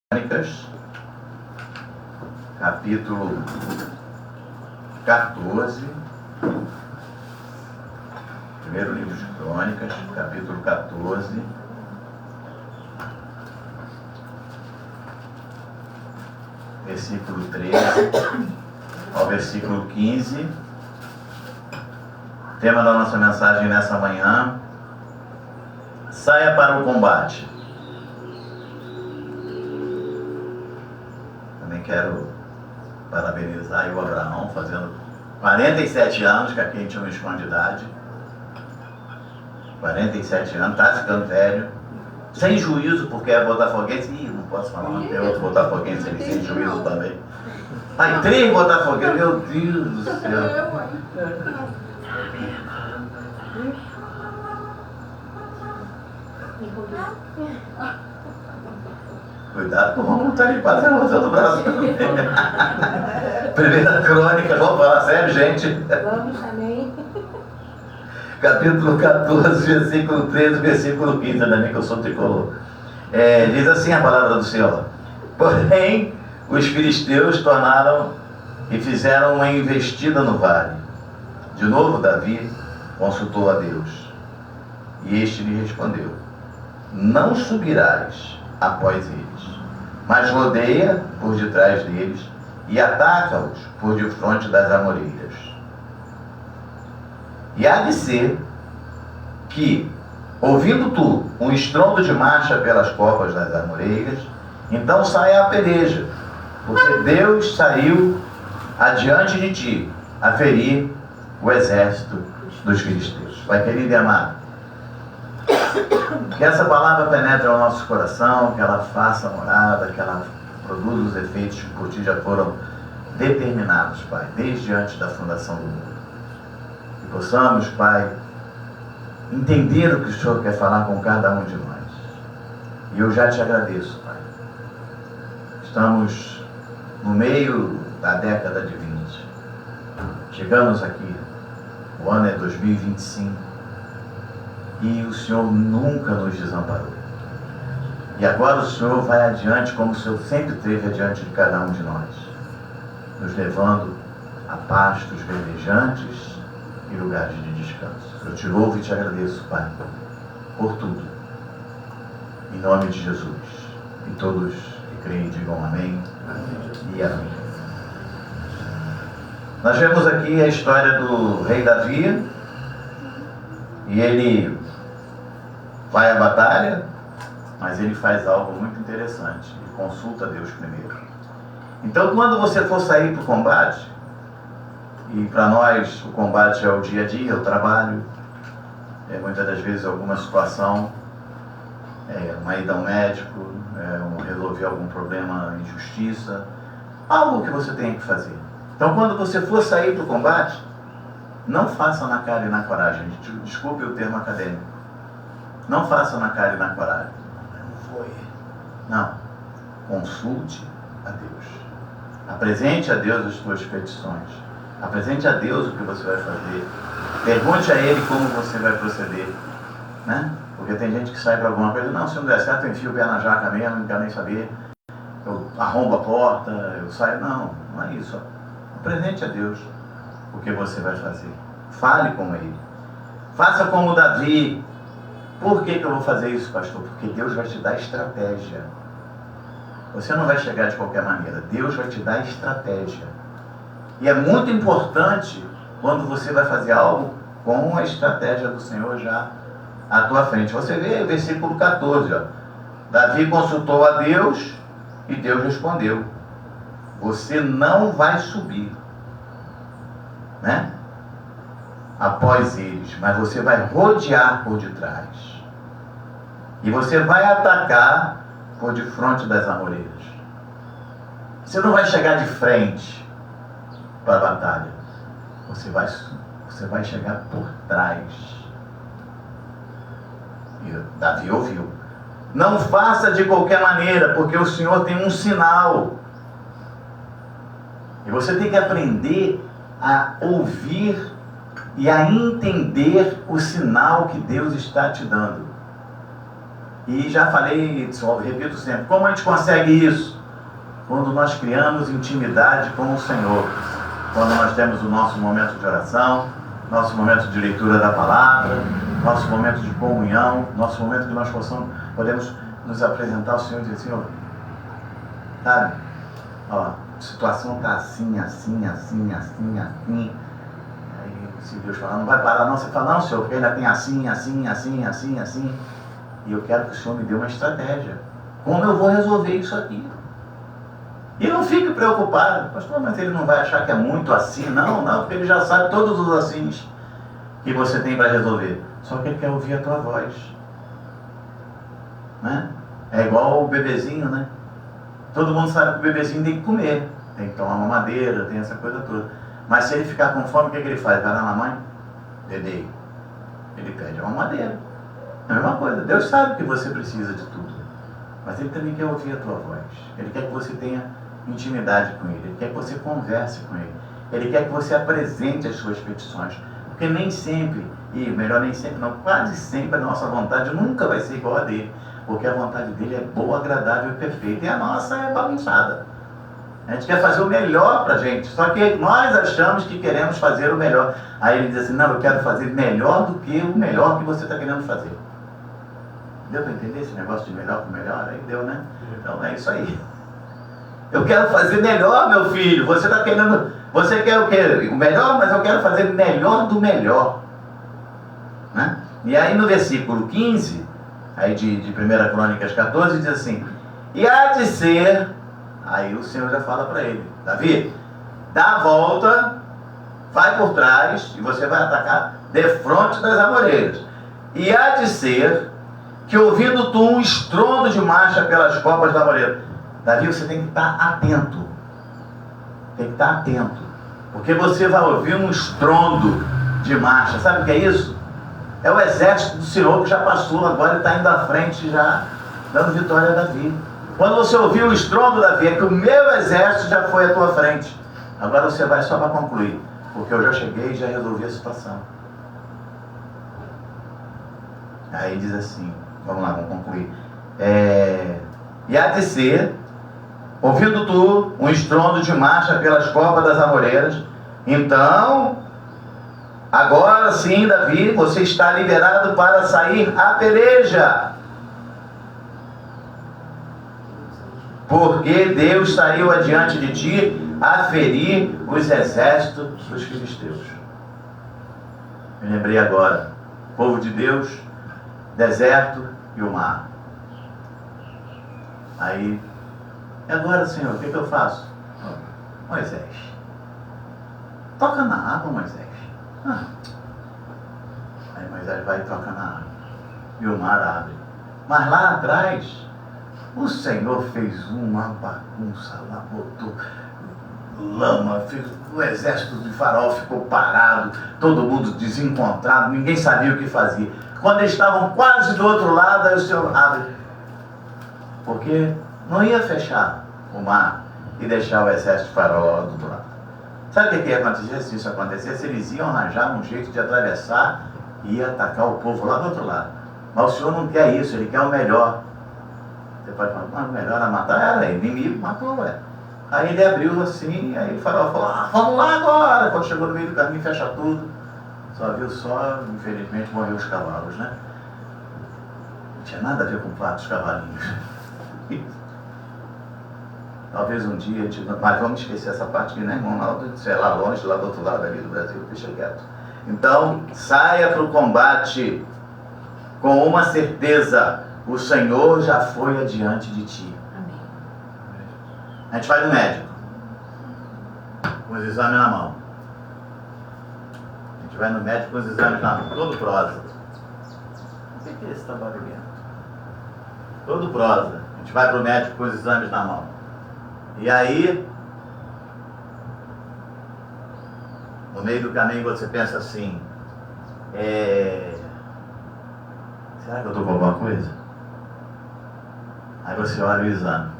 Crônicas, capítulo 14, primeiro livro de Crônicas, capítulo 14, versículo 13 ao versículo 15. Tema da nossa mensagem nessa manhã: saia para o combate. Quero parabenizar o Abraão, fazendo 47 anos, que aqui a gente não esconde idade. 47 anos, está ficando velho, sem juízo, porque é botafoguense. Ih, não posso falar, não tem outro botafoguense ali sem juízo também. Aí, 3 botafoguenses, meu Deus do céu. Cuidado que vamos estar ali quase levantando o braço. Primeira Crônica, vamos falar sério, gente? Vamos também. Capítulo 14, versículo 13, versículo 15, ainda bem que eu sou tricolor. Diz assim a palavra do Senhor: porém, os filisteus tornaram e fizeram uma investida no vale. De novo Davi consultou a Deus, e este lhe respondeu: não subirás após eles, mas rodeia por detrás deles e ataca-os por defronte das amoreiras. E há de ser que, ouvindo tu um estrondo de marcha pelas copas das amoreiras, então saia a peleja, porque Deus saiu adiante de ti a ferir o exército dos filisteus. Pai querido e amado, que essa palavra penetre ao nosso coração, que ela faça morada, que ela produza os efeitos que por ti já foram determinados, Pai, desde antes da fundação do mundo. Que possamos, Pai, entender o que o Senhor quer falar com cada um de nós. E eu já te agradeço, Pai. Estamos no meio da década de 20. Chegamos aqui, o ano é 2025. E o Senhor nunca nos desamparou. E agora o Senhor vai adiante, como o Senhor sempre esteve adiante de cada um de nós, nos levando a pastos verdejantes e lugares de descanso. Eu te louvo e te agradeço, Pai, por tudo. Em nome de Jesus. E todos que creem digam amém, e amém. Nós vemos aqui a história do rei Davi, e ele vai à batalha, mas ele faz algo muito interessante. Ele consulta Deus primeiro. Então, quando você for sair para o combate, e para nós o combate é o dia a dia, o trabalho, muitas das vezes alguma situação, uma ida ao médico, resolver algum problema em justiça, algo que você tem que fazer. Então, quando você for sair para o combate, não faça na cara e na coragem. Desculpe o termo acadêmico. Não faça na cara e na coragem. Não. Consulte a Deus. Apresente a Deus as suas petições. Apresente a Deus o que você vai fazer. Pergunte a Ele como você vai proceder. Né? Porque tem gente que sai para alguma coisa. Não, se não der certo, eu enfio o pé na jaca mesmo, não quero nem saber. Eu arrombo a porta, eu saio. Não, não é isso. Apresente a Deus o que você vai fazer. Fale com Ele. Faça como Davi. Por que eu vou fazer isso, pastor? Porque Deus vai te dar estratégia. Você não vai chegar de qualquer maneira. Deus vai te dar estratégia. E é muito importante quando você vai fazer algo com a estratégia do Senhor já à tua frente. Você vê o versículo 14. Ó. Davi consultou a Deus e Deus respondeu: você não vai subir, né? Após eles, mas você vai rodear por detrás. E você vai atacar por defronte das amoreiras. Você não vai chegar de frente para a batalha. Você vai chegar por trás. E Davi ouviu. Não faça de qualquer maneira, porque o Senhor tem um sinal. E você tem que aprender a ouvir e a entender o sinal que Deus está te dando. E já falei, repito sempre, como a gente consegue isso? Quando nós criamos intimidade com o Senhor. Quando nós temos o nosso momento de oração, nosso momento de leitura da palavra, nosso momento de comunhão, nosso momento que nós podemos nos apresentar ao Senhor e dizer, Senhor, sabe, ó, a situação está assim, assim, assim, assim, assim. Aí se Deus falar, não vai parar não, você fala, não, Senhor, porque ainda tem assim, assim, assim, assim, assim. E eu quero que o Senhor me dê uma estratégia. Como eu vou resolver isso aqui? E não fique preocupado, pastor, mas ele não vai achar que é muito assim, não, porque ele já sabe todos os assins que você tem para resolver. Só que ele quer ouvir a tua voz. Né? É igual o bebezinho, né? Todo mundo sabe que o bebezinho tem que comer, tem que tomar uma mamadeira, tem essa coisa toda. Mas se ele ficar com fome, o que ele faz? Vai lá na mãe? Dedê. Ele pede uma mamadeira. É a mesma coisa. Deus sabe que você precisa de tudo. Mas Ele também quer ouvir a tua voz. Ele quer que você tenha intimidade com Ele. Ele quer que você converse com Ele. Ele quer que você apresente as suas petições. Porque nem sempre, e melhor nem sempre, não, quase sempre a nossa vontade nunca vai ser igual a dele. Porque a vontade dele é boa, agradável e perfeita. E a nossa é bagunçada. A gente quer fazer o melhor pra gente. Só que nós achamos que queremos fazer o melhor. Aí ele diz assim, não, eu quero fazer melhor do que o melhor que você está querendo fazer. Deu para entender esse negócio de melhor com melhor? Aí deu, né? Então é isso aí. Eu quero fazer melhor, meu filho. Você está querendo... Você quer o quê? O melhor, mas eu quero fazer melhor do melhor. Né? E aí no versículo 15, aí de 1 Crônicas 14, diz assim, e há de ser... Aí o Senhor já fala para ele, Davi, dá a volta, vai por trás, e você vai atacar defronte das amoreiras. E há de ser que ouvindo tu um estrondo de marcha pelas copas da amoreira. Davi, você tem que estar atento. Tem que estar atento. Porque você vai ouvir um estrondo de marcha. Sabe o que é isso? É o exército do Senhor que já passou, agora ele está indo à frente já, dando vitória a Davi. Quando você ouvir o estrondo, Davi, é que o meu exército já foi à tua frente. Agora você vai só para concluir. Porque eu já cheguei e já resolvi a situação. Aí diz assim, vamos lá, vamos concluir. E há de ser, ouvindo tu um estrondo de marcha pelas copas das amoreiras, então, agora sim, Davi, você está liberado para sair à peleja. Porque Deus saiu adiante de ti a ferir os exércitos dos filisteus. Me lembrei agora, povo de Deus, deserto e o mar. Aí, e agora, Senhor, o que eu faço? Moisés, toca na água, Moisés. Aí Moisés vai e toca na água. E o mar abre. Mas lá atrás, o Senhor fez uma bagunça lá, botou lama, o exército de Faraó ficou parado, todo mundo desencontrado, ninguém sabia o que fazia. Quando eles estavam quase do outro lado, aí o Senhor abre. Porque não ia fechar o mar e deixar o exército de Faraó do outro lado. Sabe o que ia acontecer se isso acontecesse? Eles iam arranjar um jeito de atravessar e atacar o povo lá do outro lado. Mas o Senhor não quer isso, Ele quer o melhor. Você pode falar, mas o melhor era matar, era inimigo, matou, ué. Aí ele abriu assim, aí o Faraó falou, vamos lá agora. Quando chegou no meio do caminho, fecha tudo. Só viu infelizmente, morreu os cavalos, né? Não tinha nada a ver com 4 cavalinhos. Talvez um dia, mas vamos esquecer essa parte aqui, né, irmão? Sei lá, longe, lá do outro lado ali do Brasil, deixa quieto. Então, saia para o combate com uma certeza, o Senhor já foi adiante de ti. Amém. A gente vai no médico, com os exames na mão. A gente vai no médico com os exames na mão, todo prosa. Não sei o que é esse tá barulhento. Todo prosa. A gente vai para o médico com os exames na mão. E aí, no meio do caminho você pensa assim, será que eu estou com alguma coisa? Aí você olha o exame.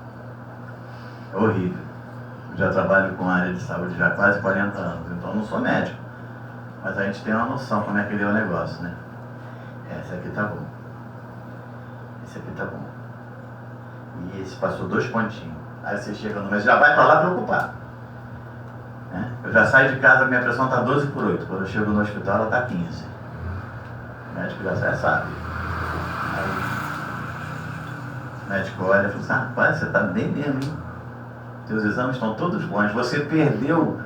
É horrível. Eu já trabalho com a área de saúde já há quase 40 anos, então não sou médico. Mas a gente tem uma noção como é que é o negócio, né? Esse aqui tá bom. esse aqui tá bom. E esse passou 2 pontinhos. Aí você chega no mês, já vai para lá preocupado. Né? Eu já saio de casa, minha pressão está 12/8. Quando eu chego no hospital, ela está 15. O médico já sabe. Aí, o médico olha e fala assim, rapaz, você está bem mesmo, hein? Seus exames estão todos bons. Você perdeu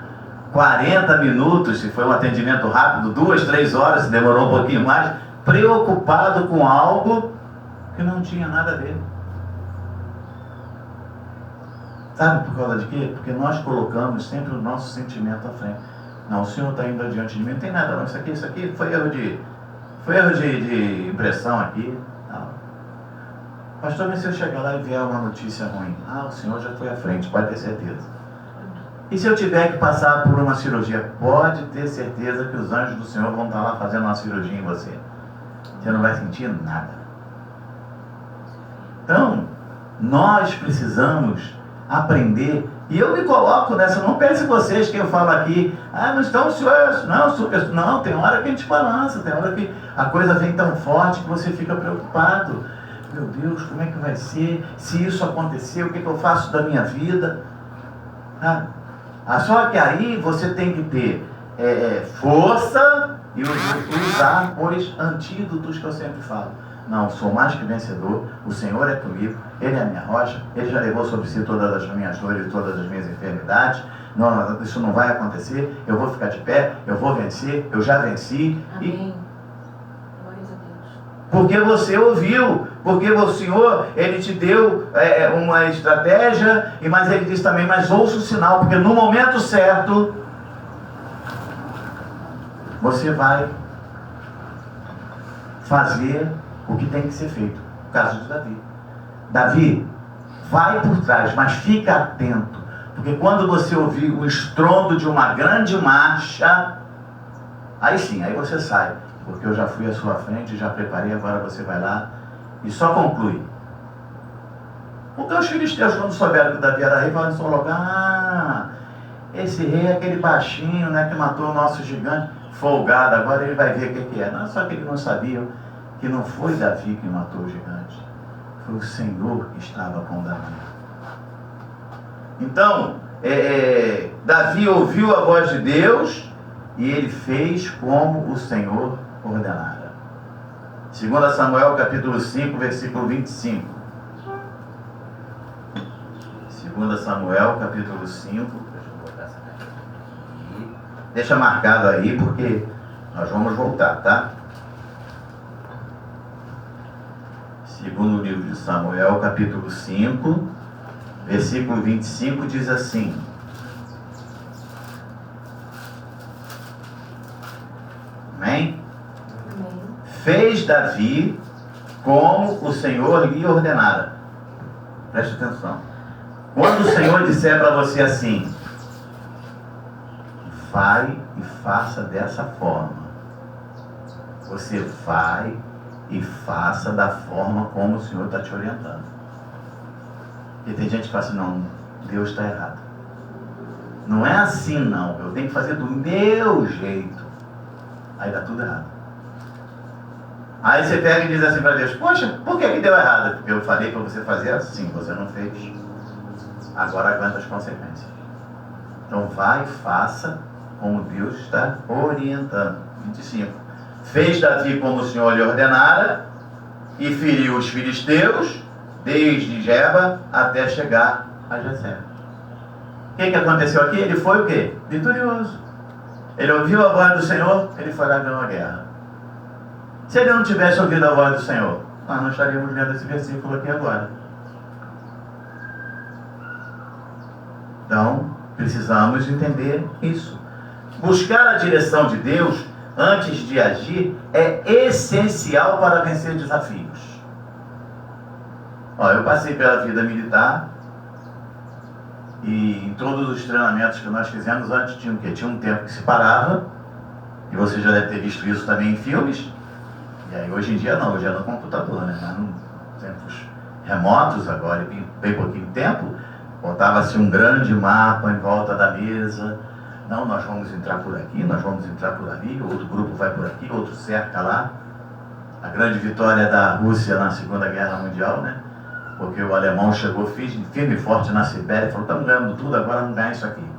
40 minutos, se foi um atendimento rápido, 2, 3 horas, se demorou um pouquinho mais, preocupado com algo que não tinha nada a ver. Sabe por causa de quê? Porque nós colocamos sempre o nosso sentimento à frente. Não, o senhor está indo adiante de mim, não tem nada não, isso aqui foi erro de impressão aqui. Não. Pastor, mas se eu chegar lá e vier uma notícia ruim, o senhor já foi à frente, pode ter certeza. E se eu tiver que passar por uma cirurgia, pode ter certeza que os anjos do Senhor vão estar lá fazendo uma cirurgia em você. Você não vai sentir nada. Então, nós precisamos aprender, e eu me coloco nessa, não pense vocês que eu falo aqui, mas então o senhor, não, tem hora que a gente balança, tem hora que a coisa vem tão forte que você fica preocupado. Meu Deus, como é que vai ser? Se isso acontecer, o que eu faço da minha vida? Só que aí você tem que ter força e usar os antídotos que eu sempre falo. Não, sou mais que vencedor, o Senhor é comigo, Ele é a minha rocha, Ele já levou sobre si todas as minhas dores e todas as minhas enfermidades. Não, isso não vai acontecer, eu vou ficar de pé, eu vou vencer, eu já venci. Amém. Glórias a Deus. Porque você ouviu, porque o Senhor, Ele te deu uma estratégia, mas Ele disse também, mas ouça o sinal, porque no momento certo, você vai fazer o que tem que ser feito. O caso de Davi. Davi, vai por trás, mas fica atento, porque quando você ouvir o estrondo de uma grande marcha, aí sim, aí você sai, porque eu já fui à sua frente, já preparei, agora você vai lá e só conclui. Porque os filisteus, quando souberam que Davi era rei, falaram assim logo, esse rei é aquele baixinho, né, que matou o nosso gigante, folgado, agora ele vai ver o que é. Não, só que eles não sabiam que não foi Davi que matou o gigante, foi o Senhor que estava com Davi. Então, Davi ouviu a voz de Deus e ele fez como o Senhor ordenara. 2 Samuel capítulo 5, versículo 25. 2 Samuel capítulo 5, deixa eu botar essa aqui. Deixa marcado aí porque nós vamos voltar, tá? Segundo livro de Samuel, capítulo 5, versículo 25, diz assim: Amém? Amém. Fez Davi como o Senhor lhe ordenara. Preste atenção. Quando o Senhor disser para você assim, vai e faça dessa forma, você vai e faça da forma como o Senhor está te orientando. E tem gente que fala assim, não, Deus está errado. Não é assim não, eu tenho que fazer do meu jeito. Aí dá tudo errado. Aí você pega e diz assim para Deus, poxa, por que deu errado? Porque eu falei para você fazer assim, você não fez. Agora aguenta as consequências. Então vai e faça como Deus está orientando. 25. Fez Davi como o Senhor lhe ordenara e feriu os filisteus desde Geba até chegar a Jessé. O que aconteceu aqui? Ele foi o quê? Vitorioso. Ele ouviu a voz do Senhor, ele foi lá e ganhou a guerra. Se ele não tivesse ouvido a voz do Senhor, nós não estaríamos lendo esse versículo aqui agora. Então, precisamos entender isso. Buscar a direção de Deus antes de agir é essencial para vencer desafios. Eu passei pela vida militar e em todos os treinamentos que nós fizemos antes tinha o quê? Tinha um tempo que se parava, e você já deve ter visto isso também em filmes. E aí hoje em dia não, hoje é no computador, né? Mas em tempos remotos agora, em bem pouquinho tempo, botava-se um grande mapa em volta da mesa. Não, nós vamos entrar por aqui, nós vamos entrar por ali, outro grupo vai por aqui, outro cerca lá. a grande vitória da Rússia na Segunda Guerra Mundial, né? Porque o alemão chegou firme e forte na Sibéria e falou, estamos ganhando tudo, agora vamos ganhar isso aqui.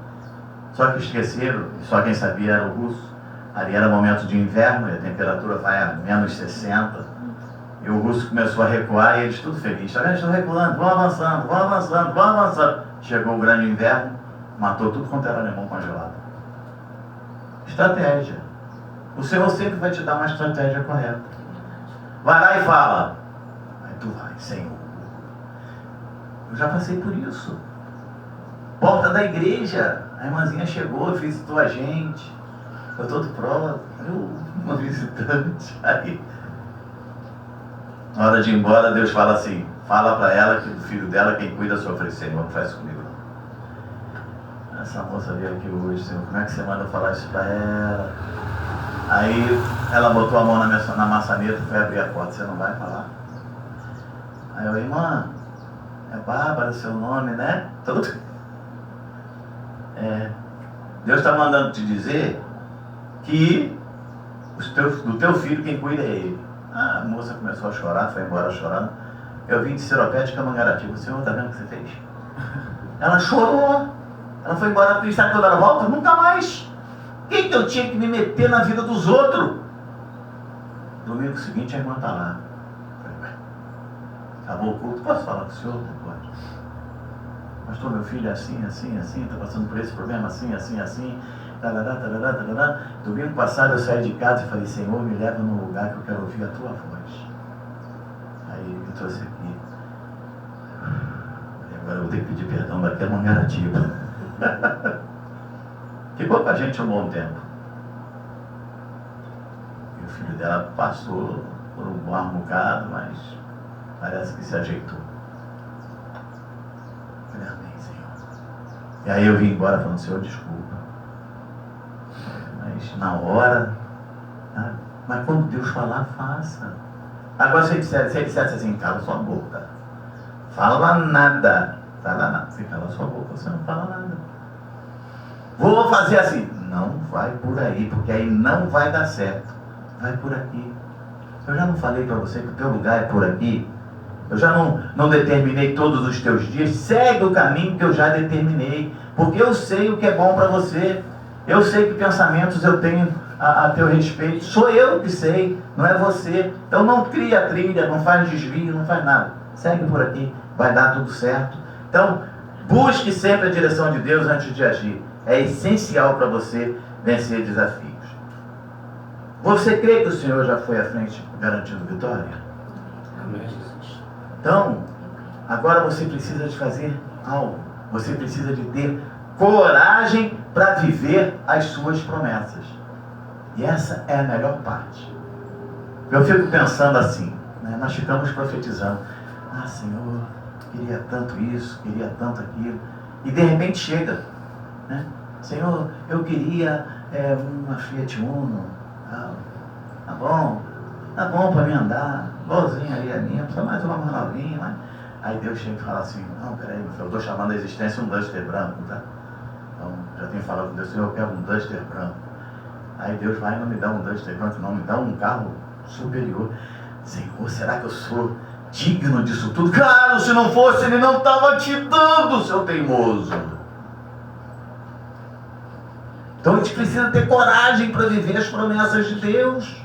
Só que esqueceram, e só quem sabia era o russo. Ali era momento de inverno, e a temperatura vai a menos 60. E o russo começou a recuar e eles tudo felizes. Está vendo? Estão recuando, vão avançando, vão avançando, vão avançando. Chegou o grande inverno, matou tudo quanto era alemão congelado. Estratégia. O Senhor sempre vai te dar uma estratégia correta. Vai lá e fala. Aí tu vai, Senhor. Eu já passei por isso. Porta da igreja. A irmãzinha chegou, visitou a gente. Eu estou de prova. Uma visitante. Aí, na hora de ir embora, Deus fala assim, fala para ela que do filho dela quem cuida sofre Senhor, não faz isso comigo não. Essa moça veio aqui hoje, Senhor, como é que você manda eu falar isso para ela? Aí ela botou a mão na maçaneta e foi abrir a porta, você não vai falar? Aí eu, irmã, é Bárbara seu nome, né? Tudo. Deus está mandando te dizer que do teu filho quem cuida é ele. A moça começou a chorar, foi embora chorando. Eu vim de Seropédica, Mangaratiba. O senhor está vendo o que você fez? Ela chorou. Ela foi embora triste. Sabe quando ela volta? Nunca mais. Quem que eu tinha que me meter na vida dos outros? Domingo seguinte a irmã está lá. Acabou o culto. Posso falar com o senhor? Pode. Pastor, meu filho é assim, assim, assim. Está passando por esse problema assim, assim, assim. Tarará, tarará, tarará. Domingo passado eu saí de casa e falei, Senhor, me leva num lugar que eu quero ouvir a tua voz. Aí me trouxe aqui. E agora eu vou ter que pedir perdão daquela Mangaratiba. Ficou com a gente um bom tempo. E o filho dela passou por um bom bocado, mas parece que se ajeitou. Falei, amém, Senhor. E aí eu vim embora falando, Senhor, desculpa. Mas na hora, tá? Mas quando Deus falar, faça. Agora se ele dissesse assim, cala sua boca, fala nada, fala nada, você cala sua boca, você não fala nada. Vou fazer assim, não vai por aí, porque aí não vai dar certo, vai por aqui. Eu já não falei para você que o teu lugar é por aqui? Eu já não determinei todos os teus dias? Segue o caminho que eu já determinei, porque eu sei o que é bom para você. Eu sei que pensamentos eu tenho a teu respeito. Sou eu que sei, não é você. Então não cria trilha, não faz desvio, não faz nada. Segue por aqui, vai dar tudo certo. Então, busque sempre a direção de Deus antes de agir. É essencial para você vencer desafios. Você crê que o Senhor já foi à frente garantindo vitória? Amém. Então, agora você precisa de fazer algo. Você precisa de ter coragem para viver as suas promessas. E essa é a melhor parte. Eu fico pensando assim, né? Nós ficamos profetizando. Ah, Senhor, queria tanto isso, queria tanto aquilo. E de repente chega, né? Senhor, eu queria uma Fiat Uno. Tá bom para mim andar. Igualzinho ali a minha, precisa mais uma mais novinha. Mas... Aí Deus chega e fala assim, não, peraí, meu filho, eu estou chamando a existência um Duster branco, tá? Então, já tenho falado com Deus, Senhor, eu quero um Duster branco. Aí Deus vai e não me dá um Duster branco, não, me dá um carro superior. Senhor, será que eu sou digno disso tudo? Claro, se não fosse, Ele não estava te dando, seu teimoso. Então a gente precisa ter coragem para viver as promessas de Deus.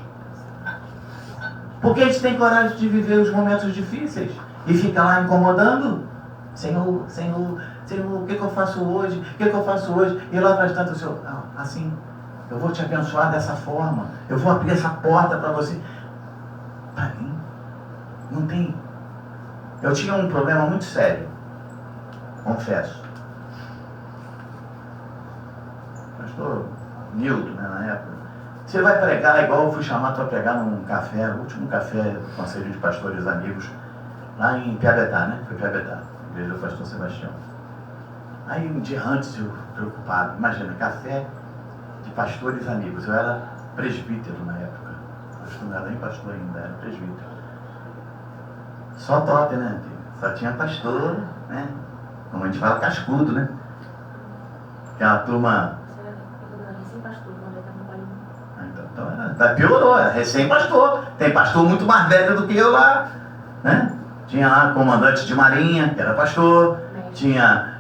Porque a gente tem coragem de viver os momentos difíceis e fica lá incomodando. Senhor, Senhor, Senhor, o que eu faço hoje? O que eu faço hoje? E lá faz tanto o Senhor, assim, eu vou te abençoar dessa forma, eu vou abrir essa porta para você. Para mim, não tem. Eu tinha um problema muito sério, confesso. Pastor Nilton, né, na época. Você vai pregar igual eu fui chamado para pregar num café, o último café do Conselho de Pastores Amigos, lá em Piabetá, né? Foi Piabetá, igreja do pastor Sebastião. Aí um dia antes eu preocupado, imagina, café de pastores amigos. Eu era presbítero na época. Acho que não era nem pastor ainda, era presbítero. Só top, né? Só tinha pastor, né? Como a gente fala, cascudo, né? Aquela turma. Sem pastor, quando eu estava no Bahia. Então era Piorou, é recém-pastor. Tem pastor muito mais velho do que eu lá, né? Tinha lá comandante de marinha, que era pastor. Tinha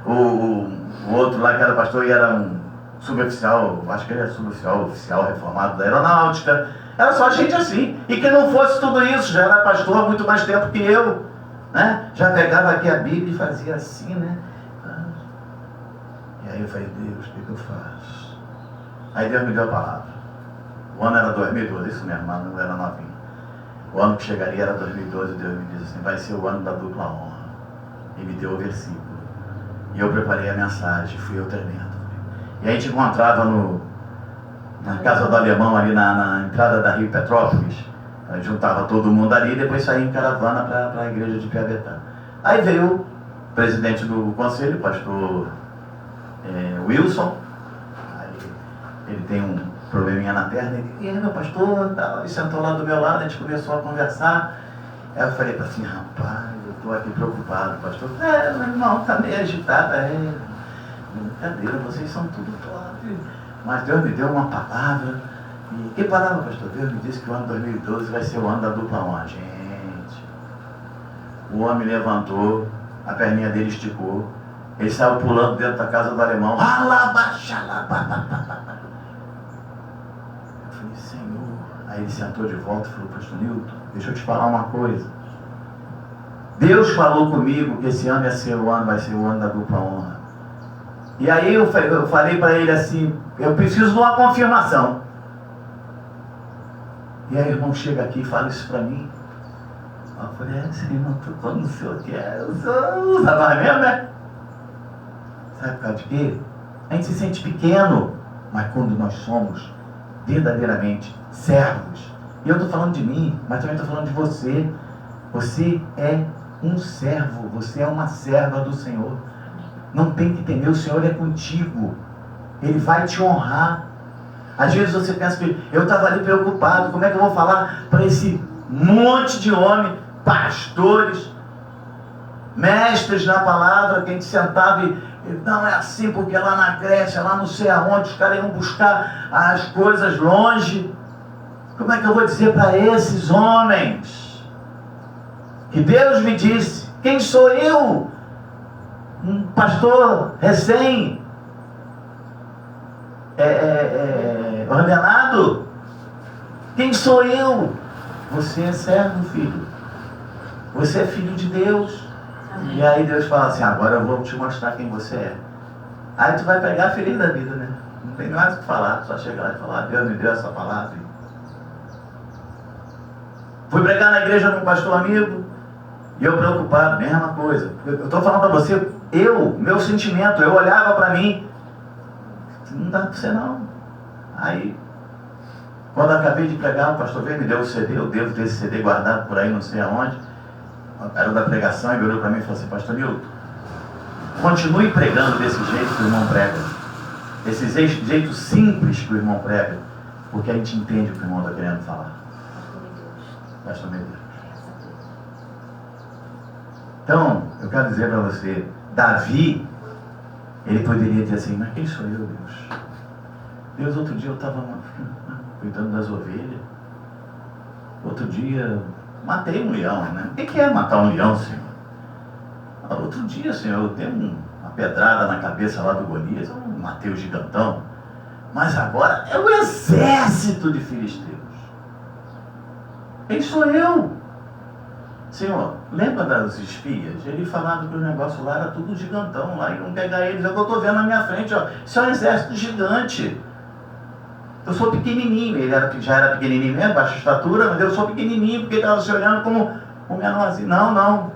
o outro lá que era pastor e era um suboficial, acho que ele era suboficial, oficial reformado da aeronáutica. Era só gente assim. E que não fosse tudo isso, já era pastor há muito mais tempo que eu, né? Já pegava aqui a Bíblia e fazia assim, né? E aí eu falei, Deus, o que eu faço? Aí Deus me deu a palavra. O ano era 2012, isso mesmo, mas não era novinho. O ano que chegaria era 2012, Deus me disse assim, vai ser o ano da dupla honra. E me deu o versículo. E eu preparei a mensagem, fui eu tremendo. E a gente encontrava na casa do alemão, ali na entrada da Rio Petrópolis. Aí juntava todo mundo ali e depois saía em caravana para a igreja de Piabetá. Aí veio o presidente do conselho, o pastor Wilson. Aí ele tem um probleminha na perna. E aí, meu pastor, tal, e sentou lá do meu lado, a gente começou a conversar. Aí eu falei para assim, rapaz, eu estou aqui preocupado, pastor. Meu irmão está meio agitado. Brincadeira, vocês são tudo top. Mas Deus me deu uma palavra. E que palavra, pastor? Deus me disse que o ano 2012 vai ser o ano da dupla honra. Gente, o homem levantou, a perninha dele esticou, ele saiu pulando dentro da casa do alemão. Eu falei, Senhor. Aí ele sentou de volta e falou, pastor Nilton, deixa eu te falar uma coisa. Deus falou comigo que esse ano vai ser o ano da dupla honra. E aí eu falei para ele assim, eu preciso de uma confirmação. E aí o irmão chega aqui e fala isso para mim. Eu falei, Senhor, quando o senhor quer, usa nós mesmo, né? Sabe por causa de quê? A gente se sente pequeno, mas quando nós somos verdadeiramente servos, e eu estou falando de mim, mas também estou falando de você. Você é um servo, você é uma serva do Senhor. Não tem que temer, o Senhor é contigo. Ele vai te honrar. Às vezes você pensa que eu estava ali preocupado, como é que eu vou falar para esse monte de homem, pastores, mestres na palavra, que a gente sentava e não é assim, porque lá na Grécia, lá não sei aonde, os caras iam buscar as coisas longe. Como é que eu vou dizer para esses homens que Deus me disse, quem sou eu? Um pastor recém ordenado? Quem sou eu? Você é servo, filho. Você é filho de Deus. Amém. E aí Deus fala assim, agora eu vou te mostrar quem você é. Aí tu vai pegar a feliz da vida, né? Não tem mais o que falar, só chegar lá e falar, Deus me deu essa palavra. Fui pregar na igreja com um pastor amigo, e eu preocupado, mesma coisa. Eu estou falando para você, meu sentimento, eu olhava para mim, não dá para você não. Aí, quando eu acabei de pregar, o pastor veio, me deu o CD, eu devo ter esse CD guardado por aí, não sei aonde. Era da pregação, e olhou para mim e falou assim, pastor Nilton, continue pregando desse jeito que o irmão prega. Esse jeito simples que o irmão prega, porque a gente entende o que o irmão está querendo falar. Pastor Medeiros. Então, eu quero dizer para você, Davi, ele poderia dizer assim, mas quem sou eu, Deus? Deus, outro dia eu estava cuidando das ovelhas. Outro dia, matei um leão, né? O que é matar um leão, Senhor? Outro dia, Senhor, eu dei uma pedrada na cabeça lá do Golias, eu matei o gigantão. Mas agora é o exército de filisteus. Quem sou eu? Senhor, lembra das espias? Ele falava que o negócio lá era tudo gigantão lá, e não pegar eles, é o que eu estou vendo na minha frente, ó. Isso é um exército gigante. Eu sou pequenininho, ele já era pequenininho mesmo, baixa estatura, mas eu sou pequenininho, porque ele estava se olhando como um menorzinho. Não.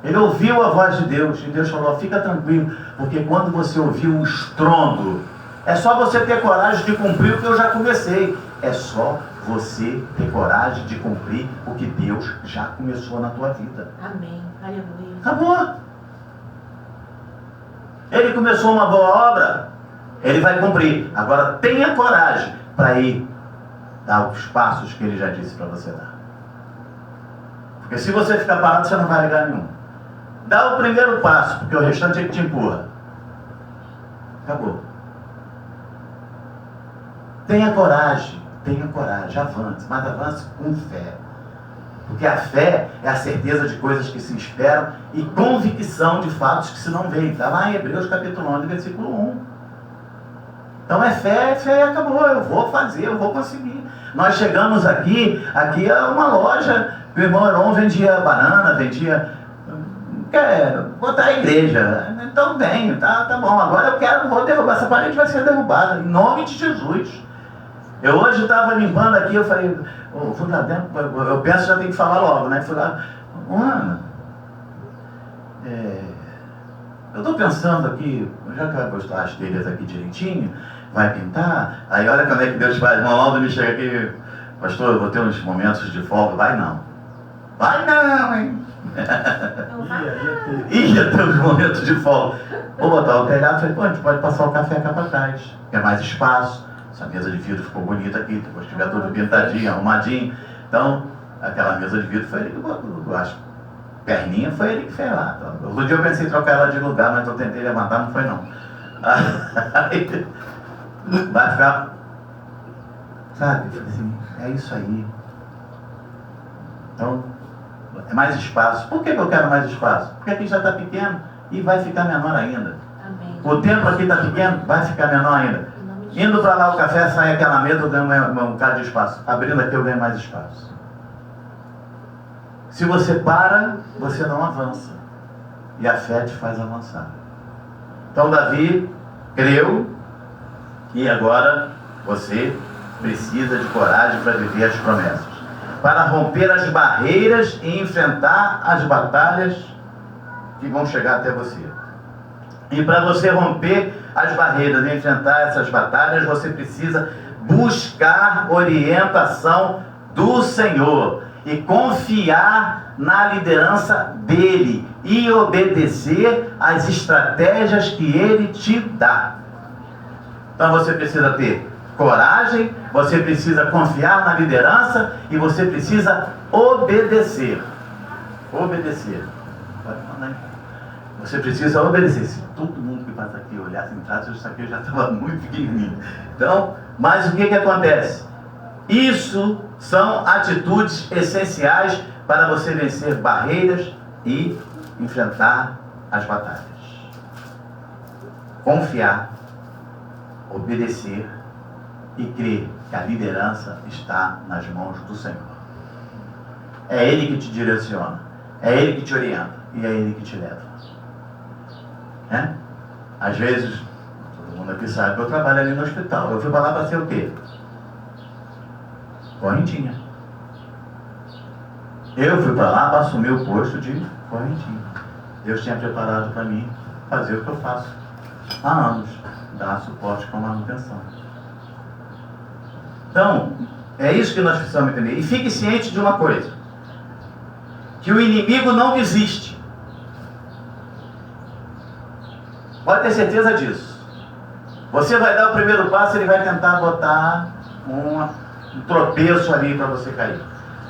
Ele ouviu a voz de Deus, e Deus falou, fica tranquilo, porque quando você ouviu o estrondo, é só você ter coragem de cumprir o que eu já comecei. É só você ter coragem de cumprir o que Deus já começou na tua vida. Amém. Aleluia. Acabou. Ele começou uma boa obra, ele vai cumprir. Agora tenha coragem para ir dar os passos que ele já disse para você dar. Porque se você ficar parado, você não vai ligar nenhum. Dá o primeiro passo, porque o restante é que te empurra. Acabou. tenha coragem, avance, mas avance com fé. Porque a fé é a certeza de coisas que se esperam e convicção de fatos que se não veem. Está lá em Hebreus capítulo 11, versículo 1. Então é fé e acabou. Eu vou fazer, eu vou conseguir. Nós chegamos aqui é uma loja, o irmão Heron vendia banana, quer botar a igreja. Então venho, tá bom. Agora vou derrubar, essa parede vai ser derrubada, em nome de Jesus. Eu hoje estava limpando aqui, eu falei, fui lá dentro, eu penso que já tem que falar logo, né? Fui lá, Ana, eu estou pensando aqui, já que vai postar as telhas aqui direitinho, vai pintar, aí olha como é que Deus faz. Irmão Aldo me chega aqui, pastor, eu vou ter uns momentos de folga. Vai não, hein? Ia ter uns momentos de folga. Vou botar o telhado, falei, a gente pode passar o café cá para trás, que é mais espaço. Essa mesa de vidro ficou bonita aqui, depois tiver tudo pintadinho, arrumadinho. Então, aquela mesa de vidro foi ele que botou, eu acho. Perninha foi ele que fez lá. Então, outro dia eu pensei em trocar ela de lugar, mas eu tentei levantar, não foi não. Aí, vai ficar, sabe? Eu falei assim, é isso aí. Então, é mais espaço. Por que eu quero mais espaço? Porque aqui já está pequeno e vai ficar menor ainda. Amém. O tempo aqui está pequeno, vai ficar menor ainda. Indo para lá o café, sai aquela mesa, eu ganho um bocado de espaço. Abrindo aqui eu ganho mais espaço. Se você para, você não avança. E a fé te faz avançar. Então Davi creu e agora você precisa de coragem para viver as promessas. Para romper as barreiras e enfrentar as batalhas que vão chegar até você. E para você romper as barreiras e enfrentar essas batalhas, você precisa buscar orientação do Senhor e confiar na liderança dele e obedecer às estratégias que ele te dá. Então você precisa ter coragem, você precisa confiar na liderança e você precisa obedecer. Obedecer. Pode mandar aí. Você precisa obedecer. Se todo mundo que passa aqui olhasse em trás, isso aqui já estava muito pequenininho. Então, mas o que acontece? Isso são atitudes essenciais para você vencer barreiras e enfrentar as batalhas. Confiar, obedecer e crer que a liderança está nas mãos do Senhor. É Ele que te direciona, é Ele que te orienta e é Ele que te leva. Às vezes, todo mundo aqui sabe que eu trabalho ali no hospital. Eu fui para lá para ser o quê? Correntinha. Eu fui para lá para assumir o posto de correntinha. Deus tinha preparado para mim fazer o que eu faço há anos, dar suporte com manutenção. Então, é isso que nós precisamos entender. E fique ciente de uma coisa, que o inimigo não desiste. Pode ter certeza disso. Você vai dar o primeiro passo, ele vai tentar botar um tropeço ali para você cair.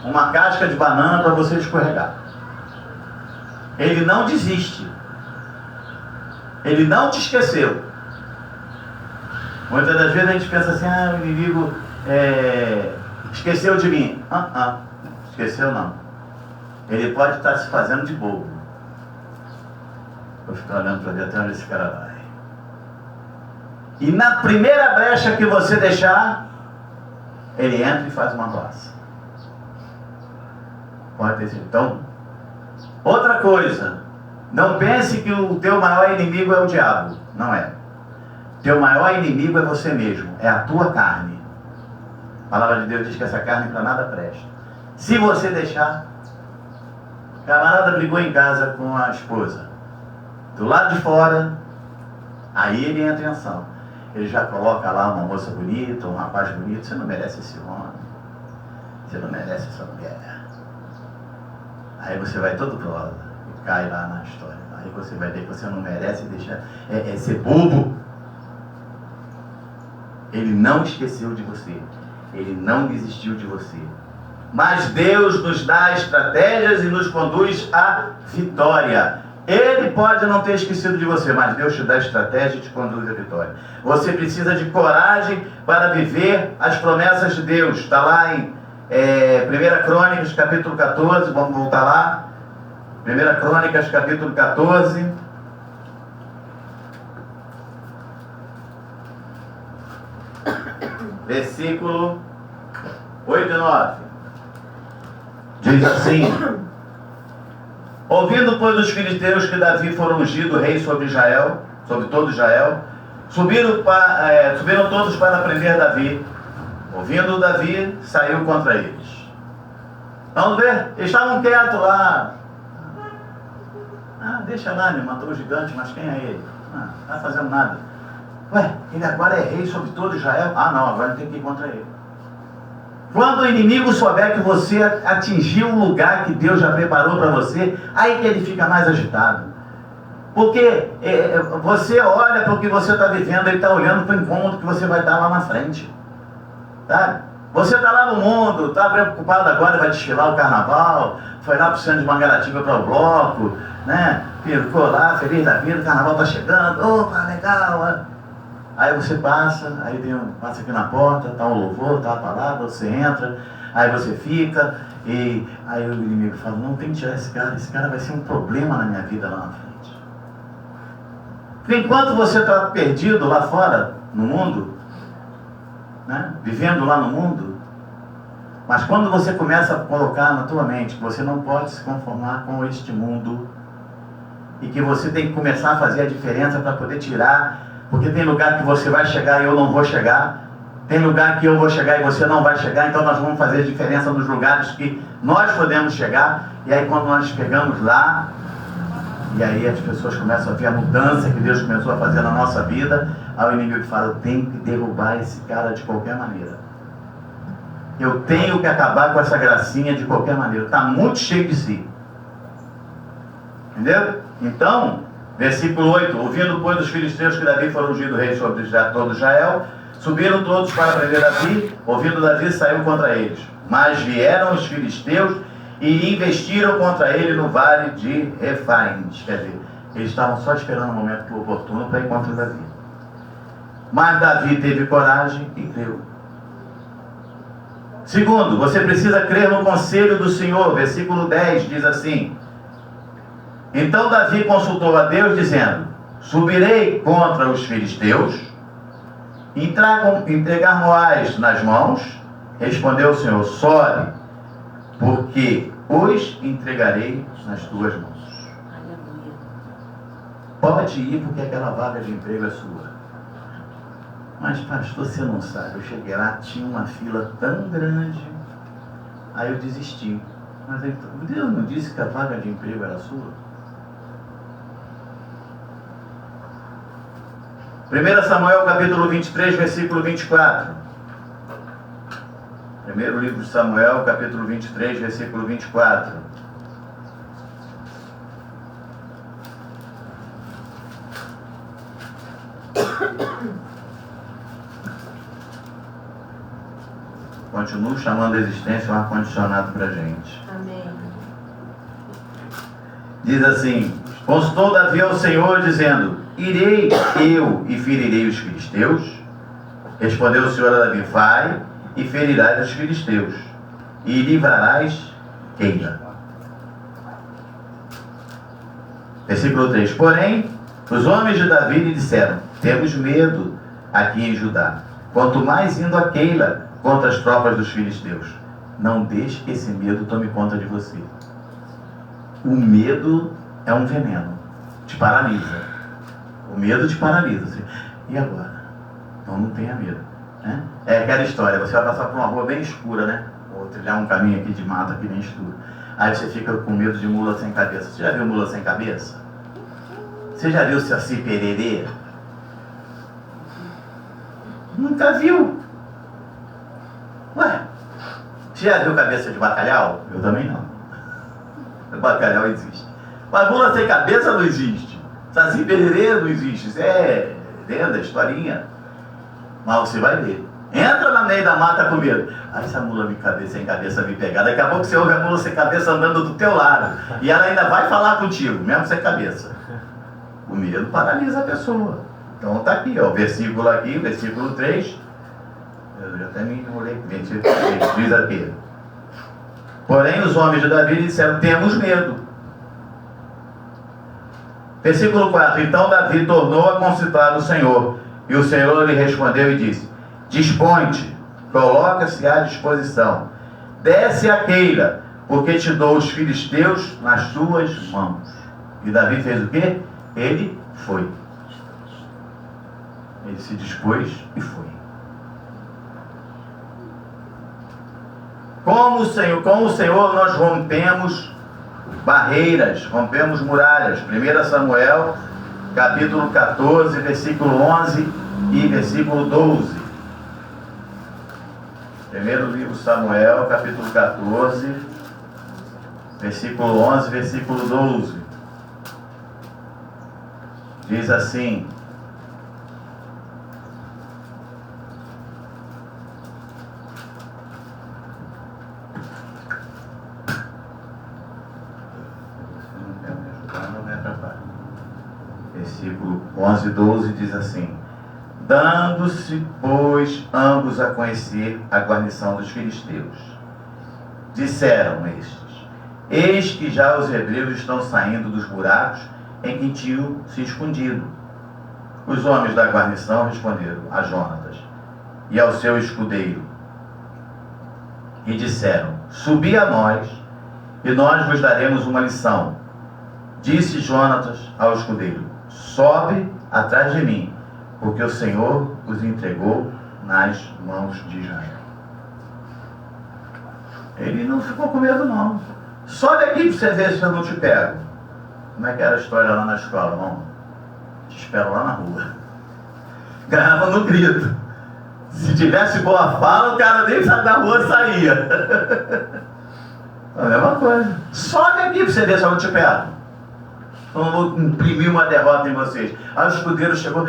Uma casca de banana para você escorregar. Ele não desiste. Ele não te esqueceu. Muitas das vezes a gente pensa assim, o inimigo esqueceu de mim. Esqueceu não. Ele pode estar se fazendo de bobo. Vou ficar olhando para ver até onde esse cara vai. E na primeira brecha que você deixar, ele entra e faz uma roça. Pode ter sido. Então, outra coisa, não pense que o teu maior inimigo é o diabo. Não é. Teu maior inimigo é você mesmo, é a tua carne. A palavra de Deus diz que essa carne para nada presta. Se você deixar, o camarada brigou em casa com a esposa. Do lado de fora, aí ele entra em ação. Ele já coloca lá uma moça bonita, um rapaz bonito. Você não merece esse homem. Você não merece essa mulher. Aí você vai todo pro lado e cai lá na história. Aí você vai ver que você não merece deixar ser bobo. Ele não esqueceu de você. Ele não desistiu de você. Mas Deus nos dá estratégias e nos conduz à vitória. Ele pode não ter esquecido de você, mas Deus te dá estratégia e te conduz à vitória. Você precisa de coragem para viver as promessas de Deus. Está lá em 1 Crônicas, capítulo 14, vamos voltar lá. 1 Crônicas, capítulo 14. Versículo 8 e 9. Diz assim: ouvindo, pois, os filisteus que Davi fora ungido rei sobre Israel, sobre todo Israel, subiram todos para prender Davi. Ouvindo Davi, saiu contra eles. Vamos ver, eles estavam quietos lá. Deixa lá, ele matou o gigante, mas quem é ele? Não está fazendo nada. Ué, ele agora é rei sobre todo Israel? Não, agora tem que ir contra ele. Quando o inimigo souber que você atingiu o lugar que Deus já preparou para você, aí que ele fica mais agitado. Porque você olha para o que você está vivendo, ele está olhando para o encontro que você vai dar lá na frente. Tá? Você está lá no mundo, está preocupado agora, vai desfilar o carnaval, foi lá para o centro de Mangaratiba para o bloco, né? Ficou lá, feliz da vida, o carnaval está chegando, opa, legal. Aí você passa, passa aqui na porta, está um louvor, está a palavra, você entra, aí você fica, e aí o inimigo fala, não tem que tirar esse cara vai ser um problema na minha vida lá na frente. Porque enquanto você está perdido lá fora, no mundo, né, vivendo lá no mundo, mas quando você começa a colocar na tua mente que você não pode se conformar com este mundo, e que você tem que começar a fazer a diferença para poder tirar. Porque tem lugar que você vai chegar e eu não vou chegar. Tem lugar que eu vou chegar e você não vai chegar. Então nós vamos fazer a diferença nos lugares que nós podemos chegar. E aí quando nós chegamos lá, e aí as pessoas começam a ver a mudança que Deus começou a fazer na nossa vida, aí o inimigo fala, eu tenho que derrubar esse cara de qualquer maneira. Eu tenho que acabar com essa gracinha de qualquer maneira. Está muito cheio de si. Entendeu? Então, versículo 8, ouvindo, pois, os filisteus que Davi fora ungido rei sobre todo Israel, subiram todos para prender Davi. Ouvindo Davi, saiu contra eles. Mas vieram os filisteus e investiram contra ele no vale de Refaim. Quer dizer, eles estavam só esperando o momento oportuno para ir contra Davi. Mas Davi teve coragem e creu. Segundo, você precisa crer no conselho do Senhor. Versículo 10 diz assim: então Davi consultou a Deus, dizendo, subirei contra os filisteus, entregar-me-ás nas mãos. Respondeu o Senhor, sobe, porque os entregarei nas tuas mãos. Aleluia. Pode ir, porque aquela vaga de emprego é sua. Mas pastor, você não sabe, eu cheguei lá, tinha uma fila tão grande, aí eu desisti. Mas aí, Deus não disse que a vaga de emprego era sua? 1 Samuel capítulo 23, versículo 24. Primeiro livro de Samuel, capítulo 23, versículo 24. Continuo chamando a existência um ar-condicionado para a gente. Amém. Diz assim: consultou Davi ao Senhor, dizendo, irei eu e ferirei os filisteus? Respondeu o Senhor a Davi, vai e ferirás os filisteus, e livrarás Keila. Versículo 3. Porém, os homens de Davi lhe disseram, temos medo aqui em Judá, quanto mais indo a Keila contra as tropas dos filisteus. Não deixe que esse medo tome conta de você. O medo é um veneno, te paralisa. O medo te paralisa. E agora? Então não tenha medo, né? É aquela história, você vai passar por uma rua bem escura, né? Ou trilhar um caminho aqui de mata aqui bem escuro. Aí você fica com medo de mula sem cabeça. Você já viu mula sem cabeça? Você já viu Saci Pererê? Nunca viu. Ué, você já viu cabeça de bacalhau? Eu também não. O bacalhau existe. Mas mula sem cabeça não existe. Saci Pererê não existe. Isso é lenda, historinha. Mas você vai ver. Entra lá no meio da mata com medo. Aí essa mula sem cabeça me pegar. Daqui a pouco você ouve a mula sem cabeça andando do teu lado. E ela ainda vai falar contigo, mesmo sem cabeça. O medo paralisa a pessoa. Então está aqui, ó, o versículo aqui, versículo 3. Eu já até me enrolei. Diz aqui. Porém os homens de Davi disseram, temos medo. Versículo 4. Então Davi tornou a consultar o Senhor. E o Senhor lhe respondeu e disse, dispõe-te, coloca-se à disposição, desce a queira, porque te dou os filisteus nas tuas mãos. E Davi fez o quê? Ele foi. Ele se dispôs e foi. Com o Senhor nós rompemos barreiras, rompemos muralhas. 1 Samuel, capítulo 14, versículo 11 e versículo 12. Primeiro livro Samuel, capítulo 14, versículo 11, versículo 12. Diz assim: versículo 11 e 12 diz assim: dando-se, pois, ambos a conhecer a guarnição dos filisteus, disseram estes: eis que já os hebreus estão saindo dos buracos em que tinham se escondido. Os homens da guarnição responderam a Jonatas e ao seu escudeiro e disseram: subi a nós, e nós vos daremos uma lição. Disse Jonatas ao escudeiro: sobe atrás de mim, porque o Senhor os entregou nas mãos de Israel. Ele não ficou com medo, não. Sobe aqui para você ver se eu não te pego. Como é que era a história lá na escola, irmão? Te espero lá na rua. Ganhava no grito. Se tivesse boa fala, o cara nem sai da rua saía. A mesma coisa. Sobe aqui para você ver se eu não te pego. Eu não vou imprimir uma derrota em vocês. Aí o escudeiro chegou.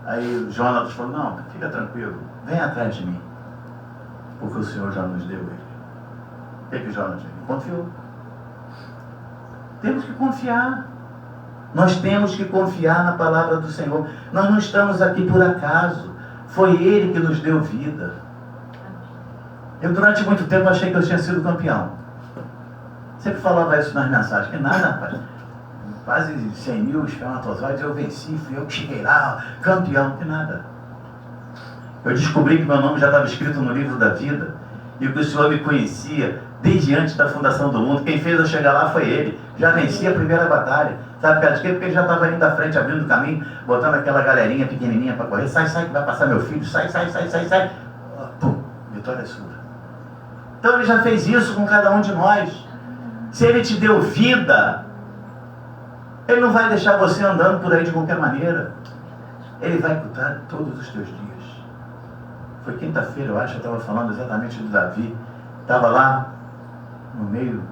Aí o Jonatas falou: não, fica tranquilo, vem atrás de mim, porque o Senhor já nos deu ele. O que o Jonatas confiou? Temos que confiar. Nós temos que confiar na palavra do Senhor. Nós não estamos aqui por acaso. Foi Ele que nos deu vida. Eu durante muito tempo achei que eu tinha sido campeão. Sempre falava isso nas mensagens. Que nada, rapaz. Quase 100 mil espermatozoides, eu venci, fui eu que cheguei lá, campeão, que nada. Eu descobri que meu nome já estava escrito no livro da vida, e que o Senhor me conhecia desde antes da fundação do mundo. Quem fez eu chegar lá foi Ele. Já venci a primeira batalha. Sabe por causa de quê? Porque Ele já estava indo à frente, abrindo o caminho, botando aquela galerinha pequenininha para correr. Sai, sai, que vai passar meu filho. Sai, sai, sai, sai, sai. Pum, vitória sua. Então Ele já fez isso com cada um de nós. Se Ele te deu vida, Ele não vai deixar você andando por aí de qualquer maneira. Ele vai cuidar de todos os teus dias. Foi quinta-feira, eu acho, eu estava falando exatamente do Davi. Estava lá no meio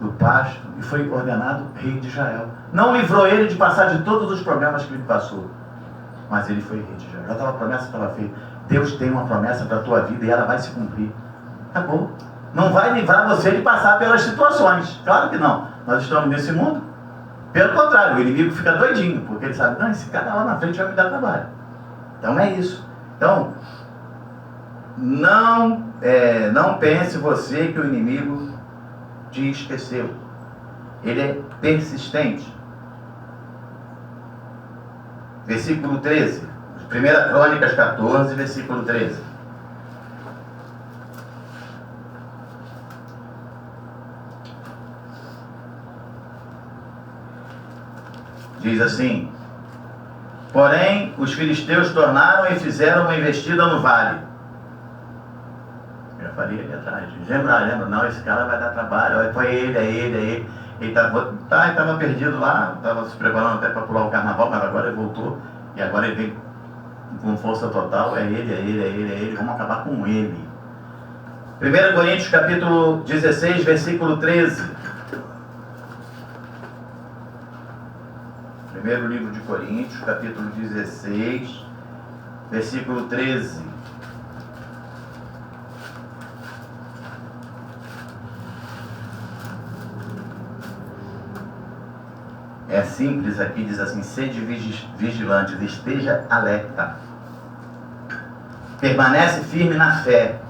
do pasto e foi ordenado rei de Israel. Não livrou ele de passar de todos os problemas que ele passou, mas ele foi rei de Israel. Já estava a promessa, estava feita. Deus tem uma promessa para a tua vida e ela vai se cumprir. Acabou. Não vai livrar você de passar pelas situações. Claro que não. Nós estamos nesse mundo. Pelo contrário, o inimigo fica doidinho, porque ele sabe: não, esse cara lá na frente vai me dar trabalho. Então é isso. Então, não pense você que o inimigo te esqueceu. Ele é persistente. Versículo 13. 1 Crônicas 14, versículo 13. Diz assim: porém, os filisteus tornaram e fizeram uma investida no vale. Eu falei ali atrás: lembra, não, esse cara vai dar trabalho. Foi ele, é ele. Ele estava perdido lá, estava se preparando até para pular o carnaval, mas agora ele voltou. E agora ele vem com força total. É ele. Vamos acabar com ele. 1 Coríntios capítulo 16, versículo 13. Primeiro livro de Coríntios, capítulo 16, versículo 13. É simples aqui, diz assim: sede vigilantes, esteja alerta. Permanece firme na fé.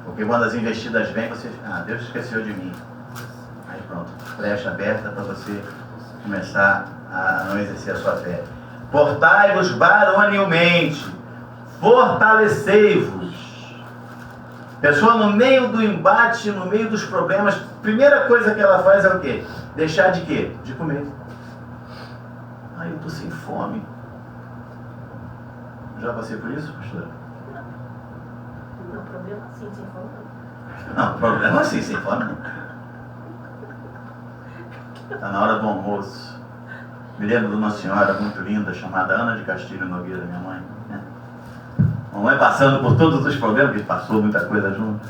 Porque quando as investidas vêm, você... Deus esqueceu de mim. Aí pronto, brecha aberta para você começar a não exercer a sua fé. Portai-vos varonilmente, fortalecei-vos. Pessoa no meio do embate, no meio dos problemas, primeira coisa que ela faz é o quê? Deixar de quê? De comer. Eu estou sem fome. Já passei por isso, pastora? Não, problema sim, sem fome Não, problema sim, sem fome não. Está na hora do almoço. Me lembro de uma senhora muito linda chamada Ana de Castilho Nogueira, minha mãe. Mamãe passando por todos os problemas, que passou muita coisa junto.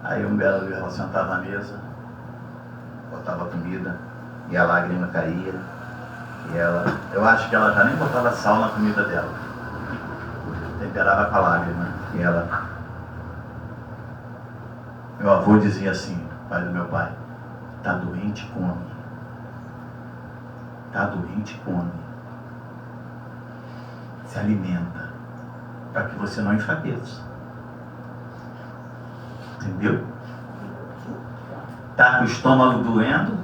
Aí um belo dia ela sentava à mesa, botava comida, e a lágrima caía. E ela, eu acho que ela já nem botava sal na comida dela. Temperava com a lágrima. E ela... Meu avô dizia assim, pai do meu pai: tá doente, come. Tá doente, come. Se alimenta, para que você não enfraqueça. Entendeu? Tá com o estômago doendo?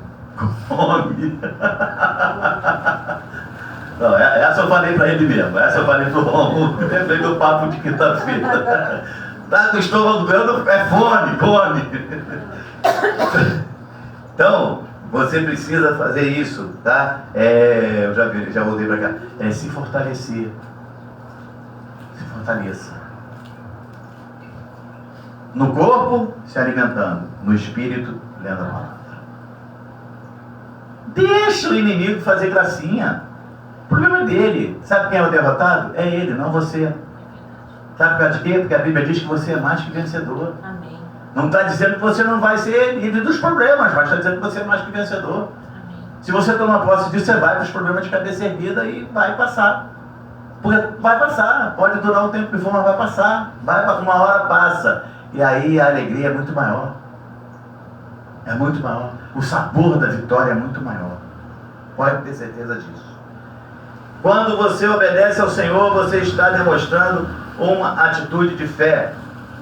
Come. Não, essa eu falei para ele mesmo. Essa eu falei para o Romulo. Lembrei do papo de quinta-feira. Tá com o estômago doendo? É fome, come. Então, você precisa fazer isso, tá? Eu já voltei para cá. Se fortalecer. Se fortaleça. No corpo, se alimentando. No espírito, lendo a palavra. Deixa o inimigo fazer gracinha. O problema é dele. Sabe quem é o derrotado? É ele, não você. Sabe por causa de quê? Porque a Bíblia diz que você é mais que vencedor. Amém. Não está dizendo que você não vai ser livre dos problemas, mas está dizendo que você é mais que vencedor. Amém. Se você tomar posse disso, você vai para os problemas de cabeça erguida e vai passar. Porque vai passar. Pode durar um tempo que for, mas vai passar. Uma hora passa. E aí a alegria é muito maior. É muito maior. O sabor da vitória é muito maior. Pode ter certeza disso. Quando você obedece ao Senhor, você está demonstrando uma atitude de fé.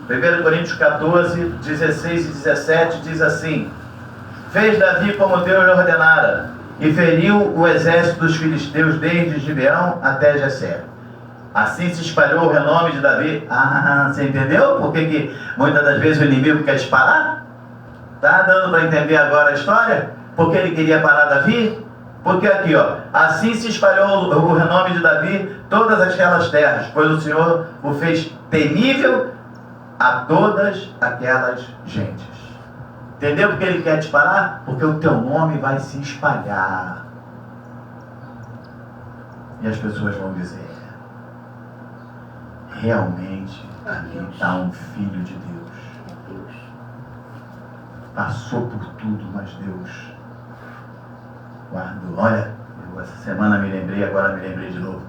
1 Coríntios 14, 16 e 17 diz assim: fez Davi como Deus lhe ordenara, e feriu o exército dos filisteus desde Gibeão até Gesser. Assim se espalhou o renome de Davi. Você entendeu por que muitas das vezes o inimigo quer te parar? Tá dando para entender agora a história? Porque ele queria parar Davi? Porque aqui, ó, assim se espalhou o renome de Davi todas aquelas terras, pois o Senhor o fez temível a todas aquelas gentes. Entendeu porque ele quer te parar? Porque o teu nome vai se espalhar. E as pessoas vão dizer: realmente ali está um filho de Deus. Passou por tudo, mas Deus guardou. Olha, eu essa semana me lembrei, agora me lembrei de novo.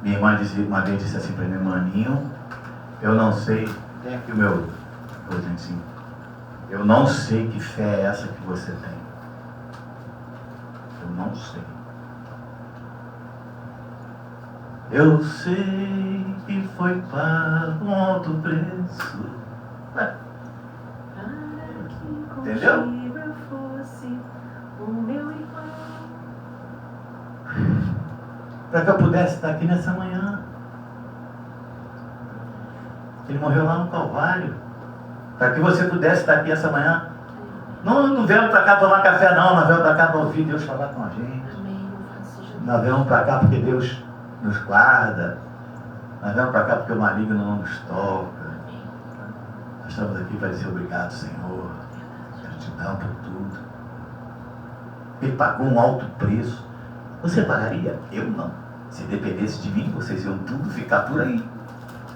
Minha irmã uma vez disse assim para mim: maninho, eu não sei, tem aqui o meu coisinho, eu não sei que fé é essa que você tem. Eu não sei. Eu sei que foi pago um alto preço. Entendeu? Para que eu pudesse estar aqui nessa manhã. Ele morreu lá no Calvário. Para que você pudesse estar aqui essa manhã. Não viemos para cá tomar café, não. Nós viemos para cá para ouvir Deus falar com a gente. Nós viemos para cá porque Deus nos guarda. Nós viemos para cá porque o maligno não nos toca. Nós estamos aqui para dizer obrigado, Senhor. Gratidão por tudo. Ele pagou um alto preço. Você pagaria? Eu não. Se dependesse de mim, vocês iam tudo ficar por aí.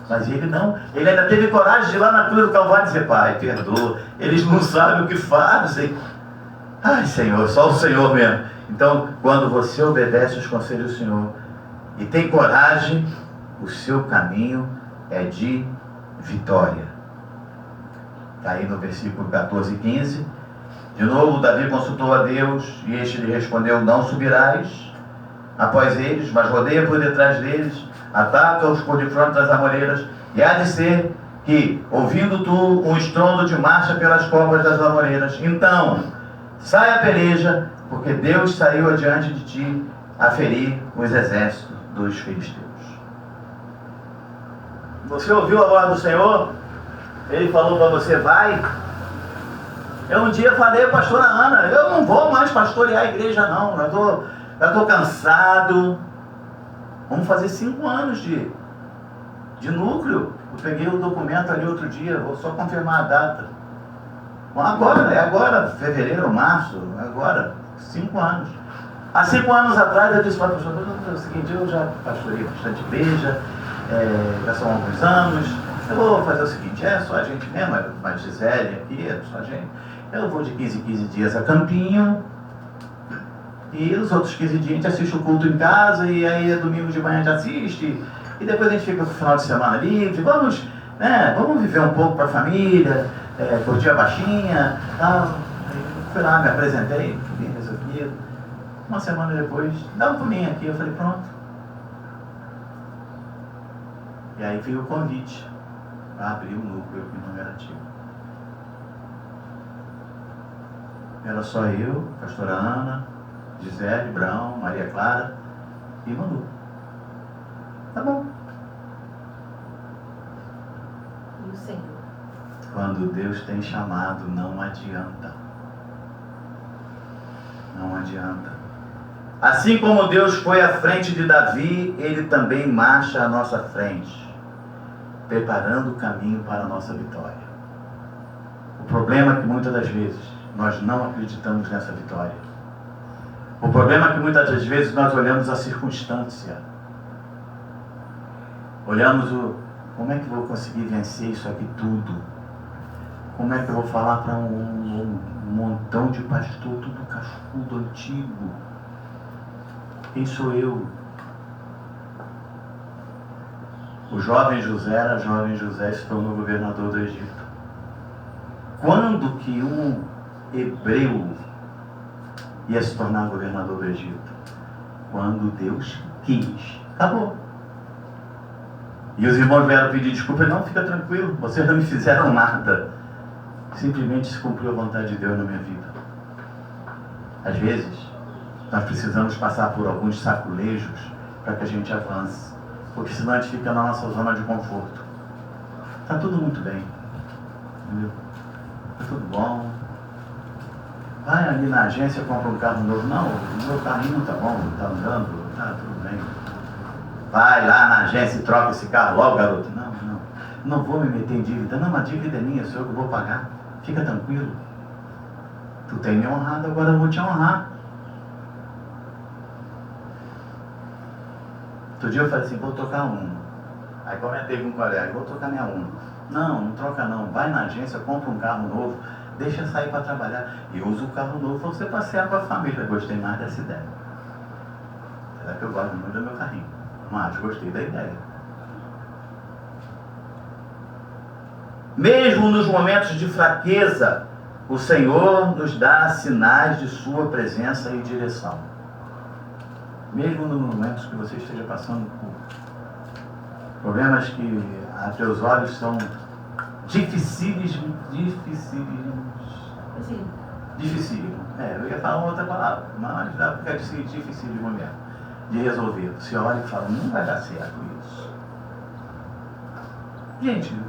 Mas ele não. Ele ainda teve coragem de ir lá na cruz do Calvário dizer: Pai, perdoa. Eles não sabem o que fazem. Ai, Senhor, só o Senhor mesmo. Então, quando você obedece os conselhos do Senhor, e tem coragem, o seu caminho é de vitória. Está aí no versículo 14 e 15. De novo, Davi consultou a Deus, e este lhe respondeu: não subirás após eles, mas rodeia por detrás deles, ataca-os por defronte das amoreiras, e há de ser que, ouvindo tu um estrondo de marcha pelas covas das amoreiras, então sai a peleja, porque Deus saiu adiante de ti a ferir os exércitos dos filisteus. Você ouviu a voz do Senhor? Ele falou para você: vai. Eu um dia falei: pastora Ana, eu não vou mais pastorear a igreja não, já estou cansado. Vamos fazer 5 anos de núcleo. Eu peguei o documento ali outro dia, vou só confirmar a data. Bom, agora, é agora, fevereiro, março, agora, 5 anos. Há 5 anos atrás eu disse para a pastora: é o seguinte, eu já pastorei bastante igreja, já são alguns anos, eu vou fazer o seguinte, é só a gente mesmo, a Gisele aqui, é só a gente. Eu vou de 15 em 15 dias a Campinho, e os outros 15 dias a gente assiste o culto em casa, e aí domingo de manhã a gente assiste, e depois a gente fica no final de semana livre, vamos viver um pouco para a família, curtir a baixinha, tal. Fui lá, me apresentei, vim isso aqui. Uma semana depois, dá um pulinho aqui, eu falei: pronto. E aí veio o convite para abrir o núcleo que não era ativo. Era só eu, pastora Ana, Gisele, Brão, Maria Clara e Manu. Tá bom. E o Senhor? Quando Deus tem chamado, não adianta. Não adianta. Assim como Deus foi à frente de Davi, Ele também marcha à nossa frente, preparando o caminho para a nossa vitória. O problema é que muitas das vezes nós não acreditamos nessa vitória. O problema é que muitas das vezes nós olhamos a circunstância. Olhamos como é que eu vou conseguir vencer isso aqui tudo? Como é que eu vou falar para um montão de pastor, tudo cascudo, antigo? Quem sou eu? O jovem José se tornou governador do Egito. Quando que um hebreu ia se tornar governador do Egito? Quando Deus quis. Acabou. E os irmãos vieram pedir desculpa. Não, fica tranquilo, vocês não me fizeram nada. Simplesmente se cumpriu a vontade de Deus na minha vida. Às vezes, nós precisamos passar por alguns saculejos para que a gente avance. Porque senão a gente fica na nossa zona de conforto. Está tudo muito bem. Entendeu? Está tudo bom. Vai ali na agência e compra um carro novo. Não, o meu carrinho não está bom, não está andando, está tudo bem. Vai lá na agência e troca esse carro logo, garoto. Não vou me meter em dívida. Não, a dívida é minha, sou eu que vou pagar. Fica tranquilo. Tu tem me honrado, agora eu vou te honrar. Outro dia eu falei assim: vou trocar Uno. Aí comentei com um colega: vou trocar minha Uno. Não troca não. Vai na agência, compra um carro novo, deixa sair para trabalhar e usa o carro novo para você passear com a família. Gostei mais dessa ideia. Será que eu gosto muito do meu carrinho? Mas gostei da ideia. Mesmo nos momentos de fraqueza, o Senhor nos dá sinais de sua presença e direção. Mesmo nos momentos que você esteja passando por problemas que a teus olhos são dificílimos. Eu ia falar uma outra palavra, mas dá para ficar dificílimo mesmo de resolver. Você olha e fala: não vai dar certo isso. Gente,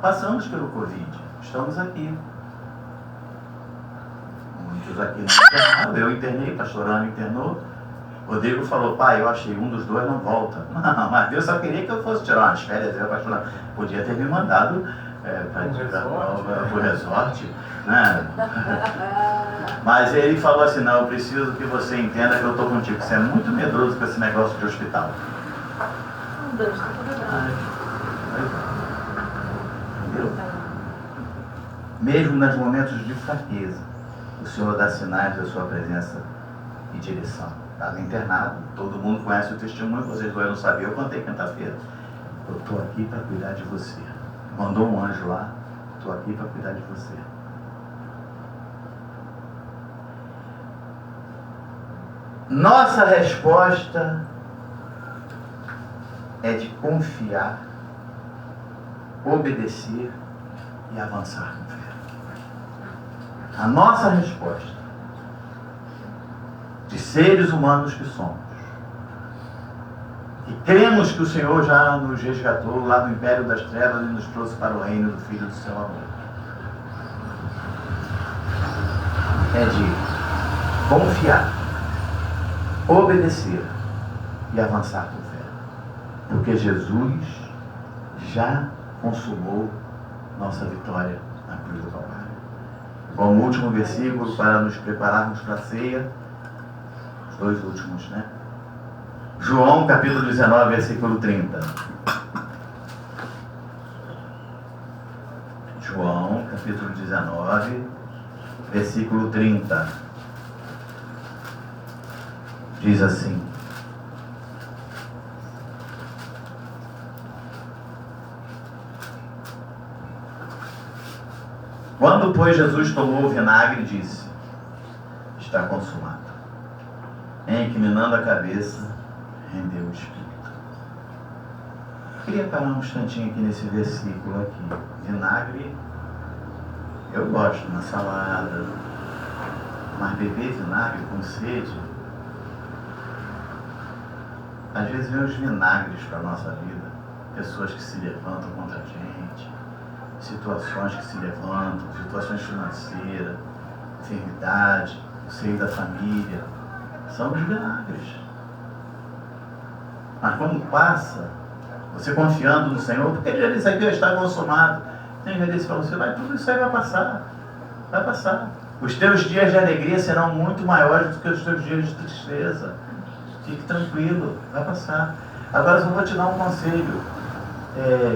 passamos pelo Covid, estamos aqui. Muitos aqui não internaram, eu internei, pastor Ana internou. Rodrigo falou: pai, eu achei um dos dois não volta. Não, mas Deus só queria que eu fosse tirar umas férias. Eu, pastor Ana, podia ter me mandado para o resort, né? Mas ele falou assim: não, eu preciso que você entenda que eu estou contigo. Você é muito medroso com esse negócio de hospital. Entendeu? Mesmo nos momentos de fraqueza, o Senhor dá sinais da sua presença e direção. Estava internado, todo mundo conhece o testemunho, vocês não sabiam, eu contei quinta-feira. Eu estou aqui para cuidar de você. Mandou um anjo lá, estou aqui para cuidar de você. Nossa resposta é de confiar, obedecer e avançar com fé. A nossa resposta, de seres humanos que somos, e cremos que o Senhor já nos resgatou lá do império das trevas e nos trouxe para o reino do Filho do seu amor, é de confiar, obedecer e avançar com fé, porque Jesus já consumou nossa vitória na cruz do Calvário. Como último versículo, para nos prepararmos para a ceia, os dois últimos, né? João capítulo 19, versículo 30. João capítulo 19, versículo 30. Diz assim: quando, pois, Jesus tomou o vinagre, disse: está consumado. Inclinando a cabeça, rendeu o espírito. Queria parar um instantinho aqui nesse versículo aqui. Vinagre, eu gosto na salada, mas beber vinagre com sede, às vezes vem os vinagres para a nossa vida, pessoas que se levantam contra a gente, situações que se levantam, situações financeiras, enfermidade, o seio da família, são os vinagres. Mas quando passa, você confiando no Senhor, porque ele disse aqui, está consumado. Tem gente que fala, você vai, tudo isso aí vai passar. Vai passar. Os teus dias de alegria serão muito maiores do que os teus dias de tristeza. Fique tranquilo, vai passar. Agora eu vou te dar um conselho.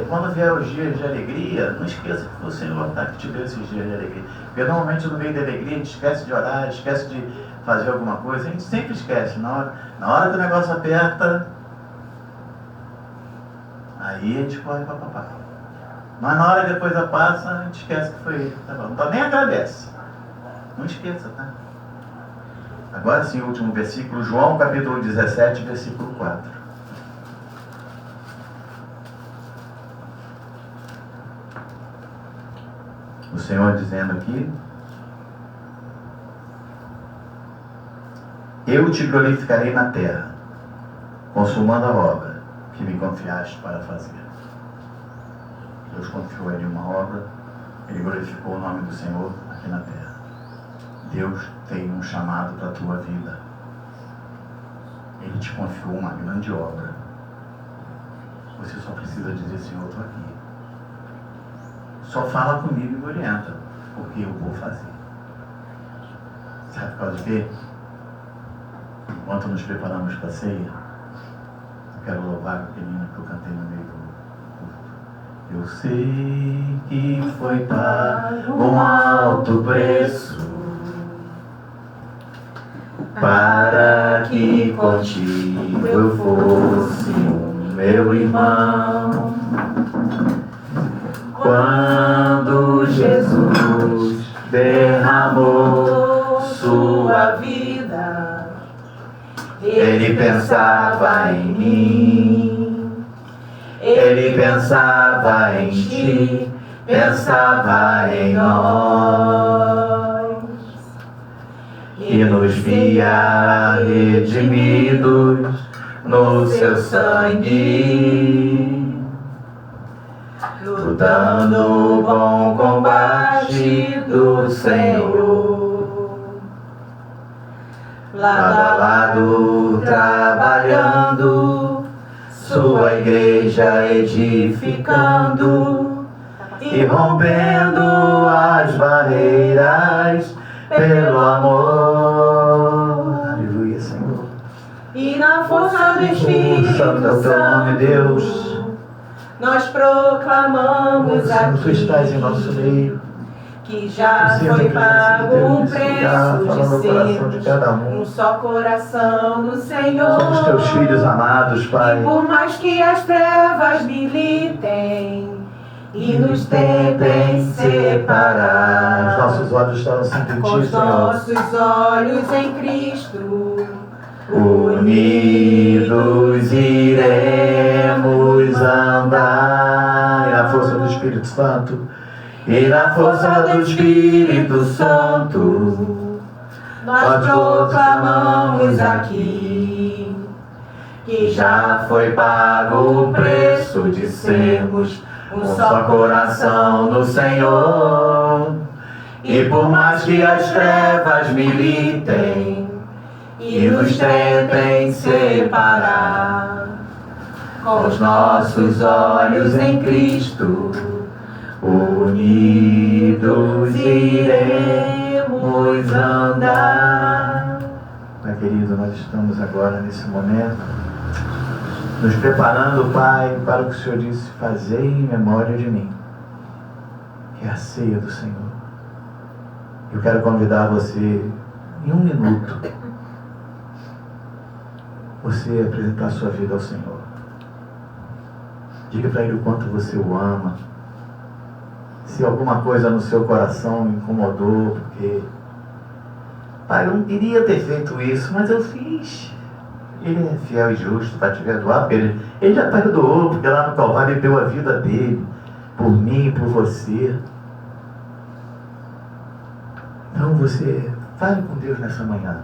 Quando vier os dias de alegria, não esqueça que foi o Senhor que te deu esses dias de alegria. Porque normalmente no meio da alegria a gente esquece de orar, esquece de fazer alguma coisa. A gente sempre esquece. Na hora que o negócio aperta, aí a gente corre para papai. Mas na hora que a coisa passa, a gente esquece que foi ele. Tá bom? Então nem agradece. Não esqueça, tá? Agora sim, o último versículo, João capítulo 17, versículo 4. O Senhor dizendo aqui: eu te glorificarei na terra, consumando a obra que me confiaste para fazer. Deus confiou a ele uma obra, ele glorificou o nome do Senhor aqui na terra. Deus tem um chamado para a tua vida. Ele te confiou uma grande obra. Você só precisa dizer: Senhor, eu estou aqui. Só fala comigo e me orienta, porque eu vou fazer. Sabe por causa de quê? Enquanto nos preparamos para a ceia, eu quero louvar a pequenina que eu cantei no meio do culto. Eu sei que foi pago um alto preço para que contigo eu fosse meu irmão. Quando Jesus derramou sua vida, ele pensava em mim, ele pensava em ti, pensava em nós, e nos via redimidos no seu sangue, lutando o bom combate do Senhor, lado a lado trabalhando, sua igreja edificando e rompendo as barreiras pelo amor. Aleluia, Senhor. E na força do Espírito Santo é o teu nome, Deus. nós proclamamos Senhor, tu estás em nosso meio. que já foi pago um preço de sermos um só coração no Senhor. Somos teus filhos amados, Pai. E por mais que as trevas militem e nos tentem separar, os nossos olhos estão sempre em com Ti, os Senhor. nossos olhos em Cristo, Unidos iremos andar e na força do Espírito Santo, e na força do Espírito Santo, nós proclamamos aqui que já foi pago o preço de sermos um só coração no Senhor. E por mais que as trevas militem e nos tentem separar, com os nossos olhos em Cristo, unidos iremos andar. Pai querido, nós estamos agora nesse momento nos preparando, Pai, para o que o Senhor disse: fazei em memória de mim, que é a ceia do Senhor. Eu quero convidar você, em 1 minuto, você apresentar a sua vida ao Senhor. Diga para Ele o quanto você o ama. Se alguma coisa no seu coração me incomodou, porque, Pai, eu não queria ter feito isso, mas eu fiz. Ele é fiel e justo para te perdoar, porque ele já perdoou, porque lá no Calvário Ele deu a vida dele, por mim e por você. Então você fale com Deus nessa manhã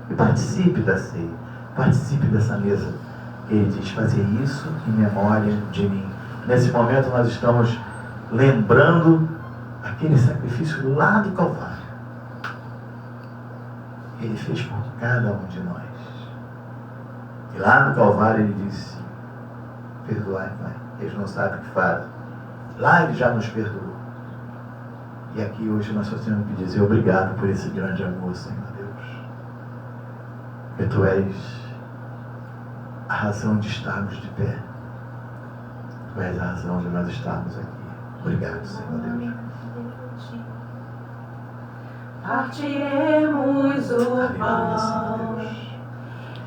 e participe da ceia, participe dessa mesa. Ele diz: fazer isso em memória de mim. Nesse momento nós estamos lembrando aquele sacrifício lá do Calvário. Ele fez por cada um de nós. E lá no Calvário Ele disse: perdoai, Pai, eles não sabem o que fazem. Lá Ele já nos perdoou. E aqui hoje nós só temos que dizer obrigado por esse grande amor, Senhor Deus. Porque Tu és a razão de estarmos de pé. Tu és a razão de nós estarmos aqui. Obrigado, Senhor Deus. Partiremos o Aleluia, pão Senhor Deus.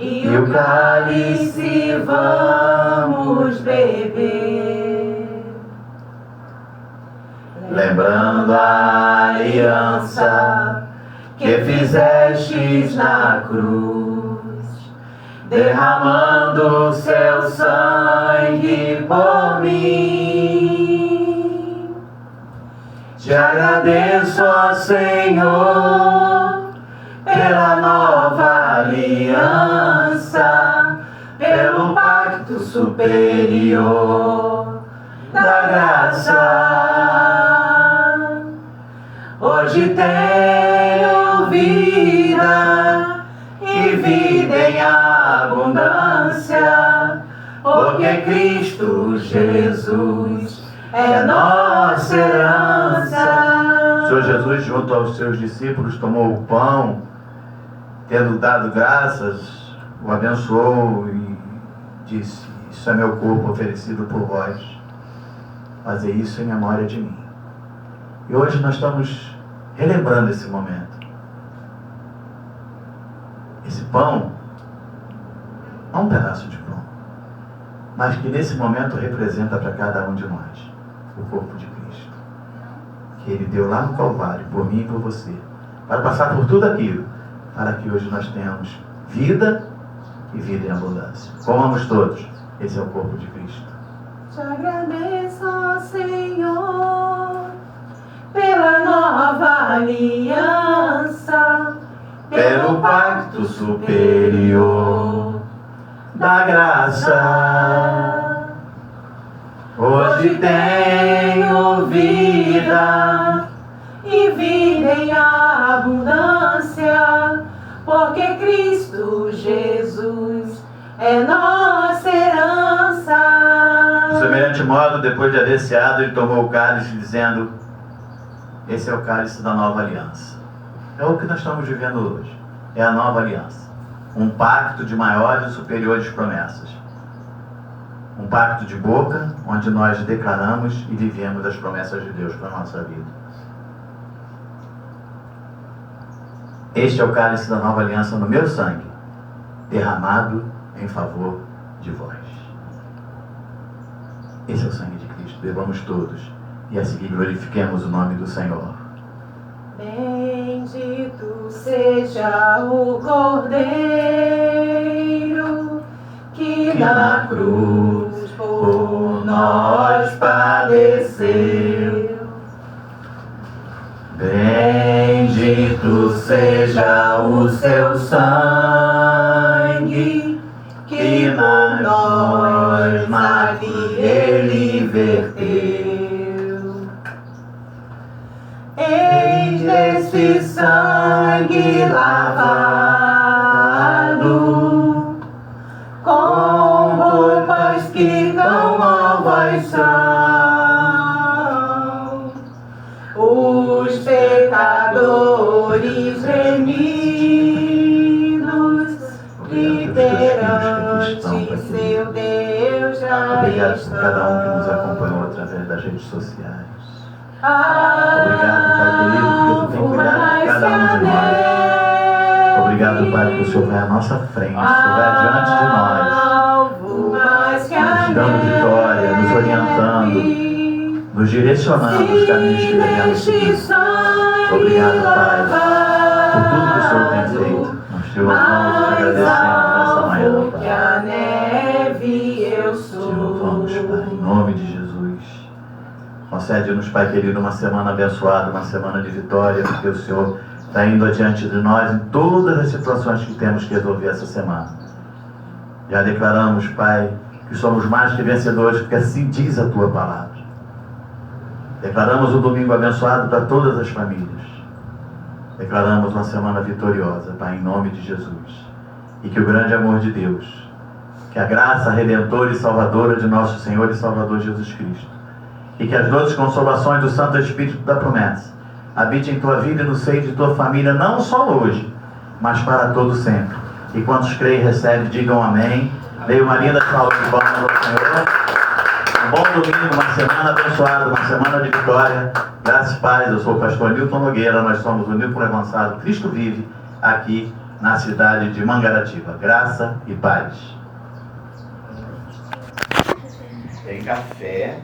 e o cálice vamos beber, Lembrando a aliança que fizestes na cruz, derramando Seu sangue por mim. Te agradeço, ó Senhor, pela nova aliança, pelo pacto superior da graça. Hoje tenho vida e vida em abundância, porque Cristo Jesus é nossa herança. O Senhor Jesus, junto aos seus discípulos, tomou o pão, tendo dado graças, o abençoou e disse: isso é meu corpo oferecido por vós, fazer isso em memória de mim. E hoje nós estamos relembrando esse momento. Esse pão é um pedaço de pão, mas que nesse momento representa para cada um de nós o corpo de Cristo, que Ele deu lá no Calvário, por mim e por você, para passar por tudo aquilo, para que hoje nós tenhamos vida e vida em abundância. Comamos todos, esse é o corpo de Cristo. Te agradeço, ó Senhor, pela nova aliança, Pelo pacto superior da graça. Hoje tenho vida e vida em abundância, porque Cristo Jesus é nossa herança. De semelhante modo, depois de haver ceado, Ele tomou o cálice, dizendo: esse é o cálice da nova aliança. É o que nós estamos vivendo hoje. É a nova aliança. Um pacto de maiores e superiores promessas. Um pacto de boca, onde nós declaramos e vivemos as promessas de Deus para a nossa vida. Este é o cálice da nova aliança no meu sangue, derramado em favor de vós. Esse é o sangue de Cristo. Bebamos todos e a seguir glorifiquemos o nome do Senhor. Bendito seja o Cordeiro que na cruz por nós padeceu. Bendito seja o seu sangue que na nós ele verteu. Eis nesse sangue lavado, com roupas que tão novas são, os pecadores remidos, que perante seu Deus já Obrigado por estão. cada um que nos acompanhou através das redes sociais. Obrigado, Pai querido, porque tu tem cuidado de cada um de nós. Obrigado, Pai, porque o Senhor vai à nossa frente, o Senhor vai adiante de nós, nos dando vitória, nos orientando, nos direcionando os caminhos que devemos seguir. Obrigado, Pai, por tudo que o Senhor tem feito. Nós te louvamos e te agradecemos nessa manhã, Pai. Te louvamos, Pai, em nome de Jesus. Concede-nos, Pai querido, uma semana abençoada, uma semana de vitória, porque o Senhor está indo adiante de nós em todas as situações que temos que resolver essa semana. Já declaramos, Pai, que somos mais que vencedores, porque assim diz a Tua palavra. Declaramos um domingo abençoado para todas as famílias. Declaramos uma semana vitoriosa, Pai, em nome de Jesus. E que o grande amor de Deus, que a graça redentora e salvadora de nosso Senhor e Salvador Jesus Cristo, e que as doces consolações do Santo Espírito da promessa habite em tua vida e no seio de tua família, não só hoje, mas para todo sempre. E quantos creem e recebem, digam amém. Dei uma linda salva de palmas ao Senhor. Um bom domingo, uma semana abençoada, uma semana de vitória. Graças e paz. Eu sou o pastor Nilton Nogueira, nós somos o Nilton Avançado Cristo Vive, aqui na cidade de Mangaratiba. Graça e paz. Tem café.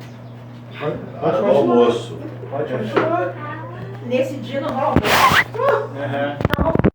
Para o almoço. Nesse dia não rola almoço.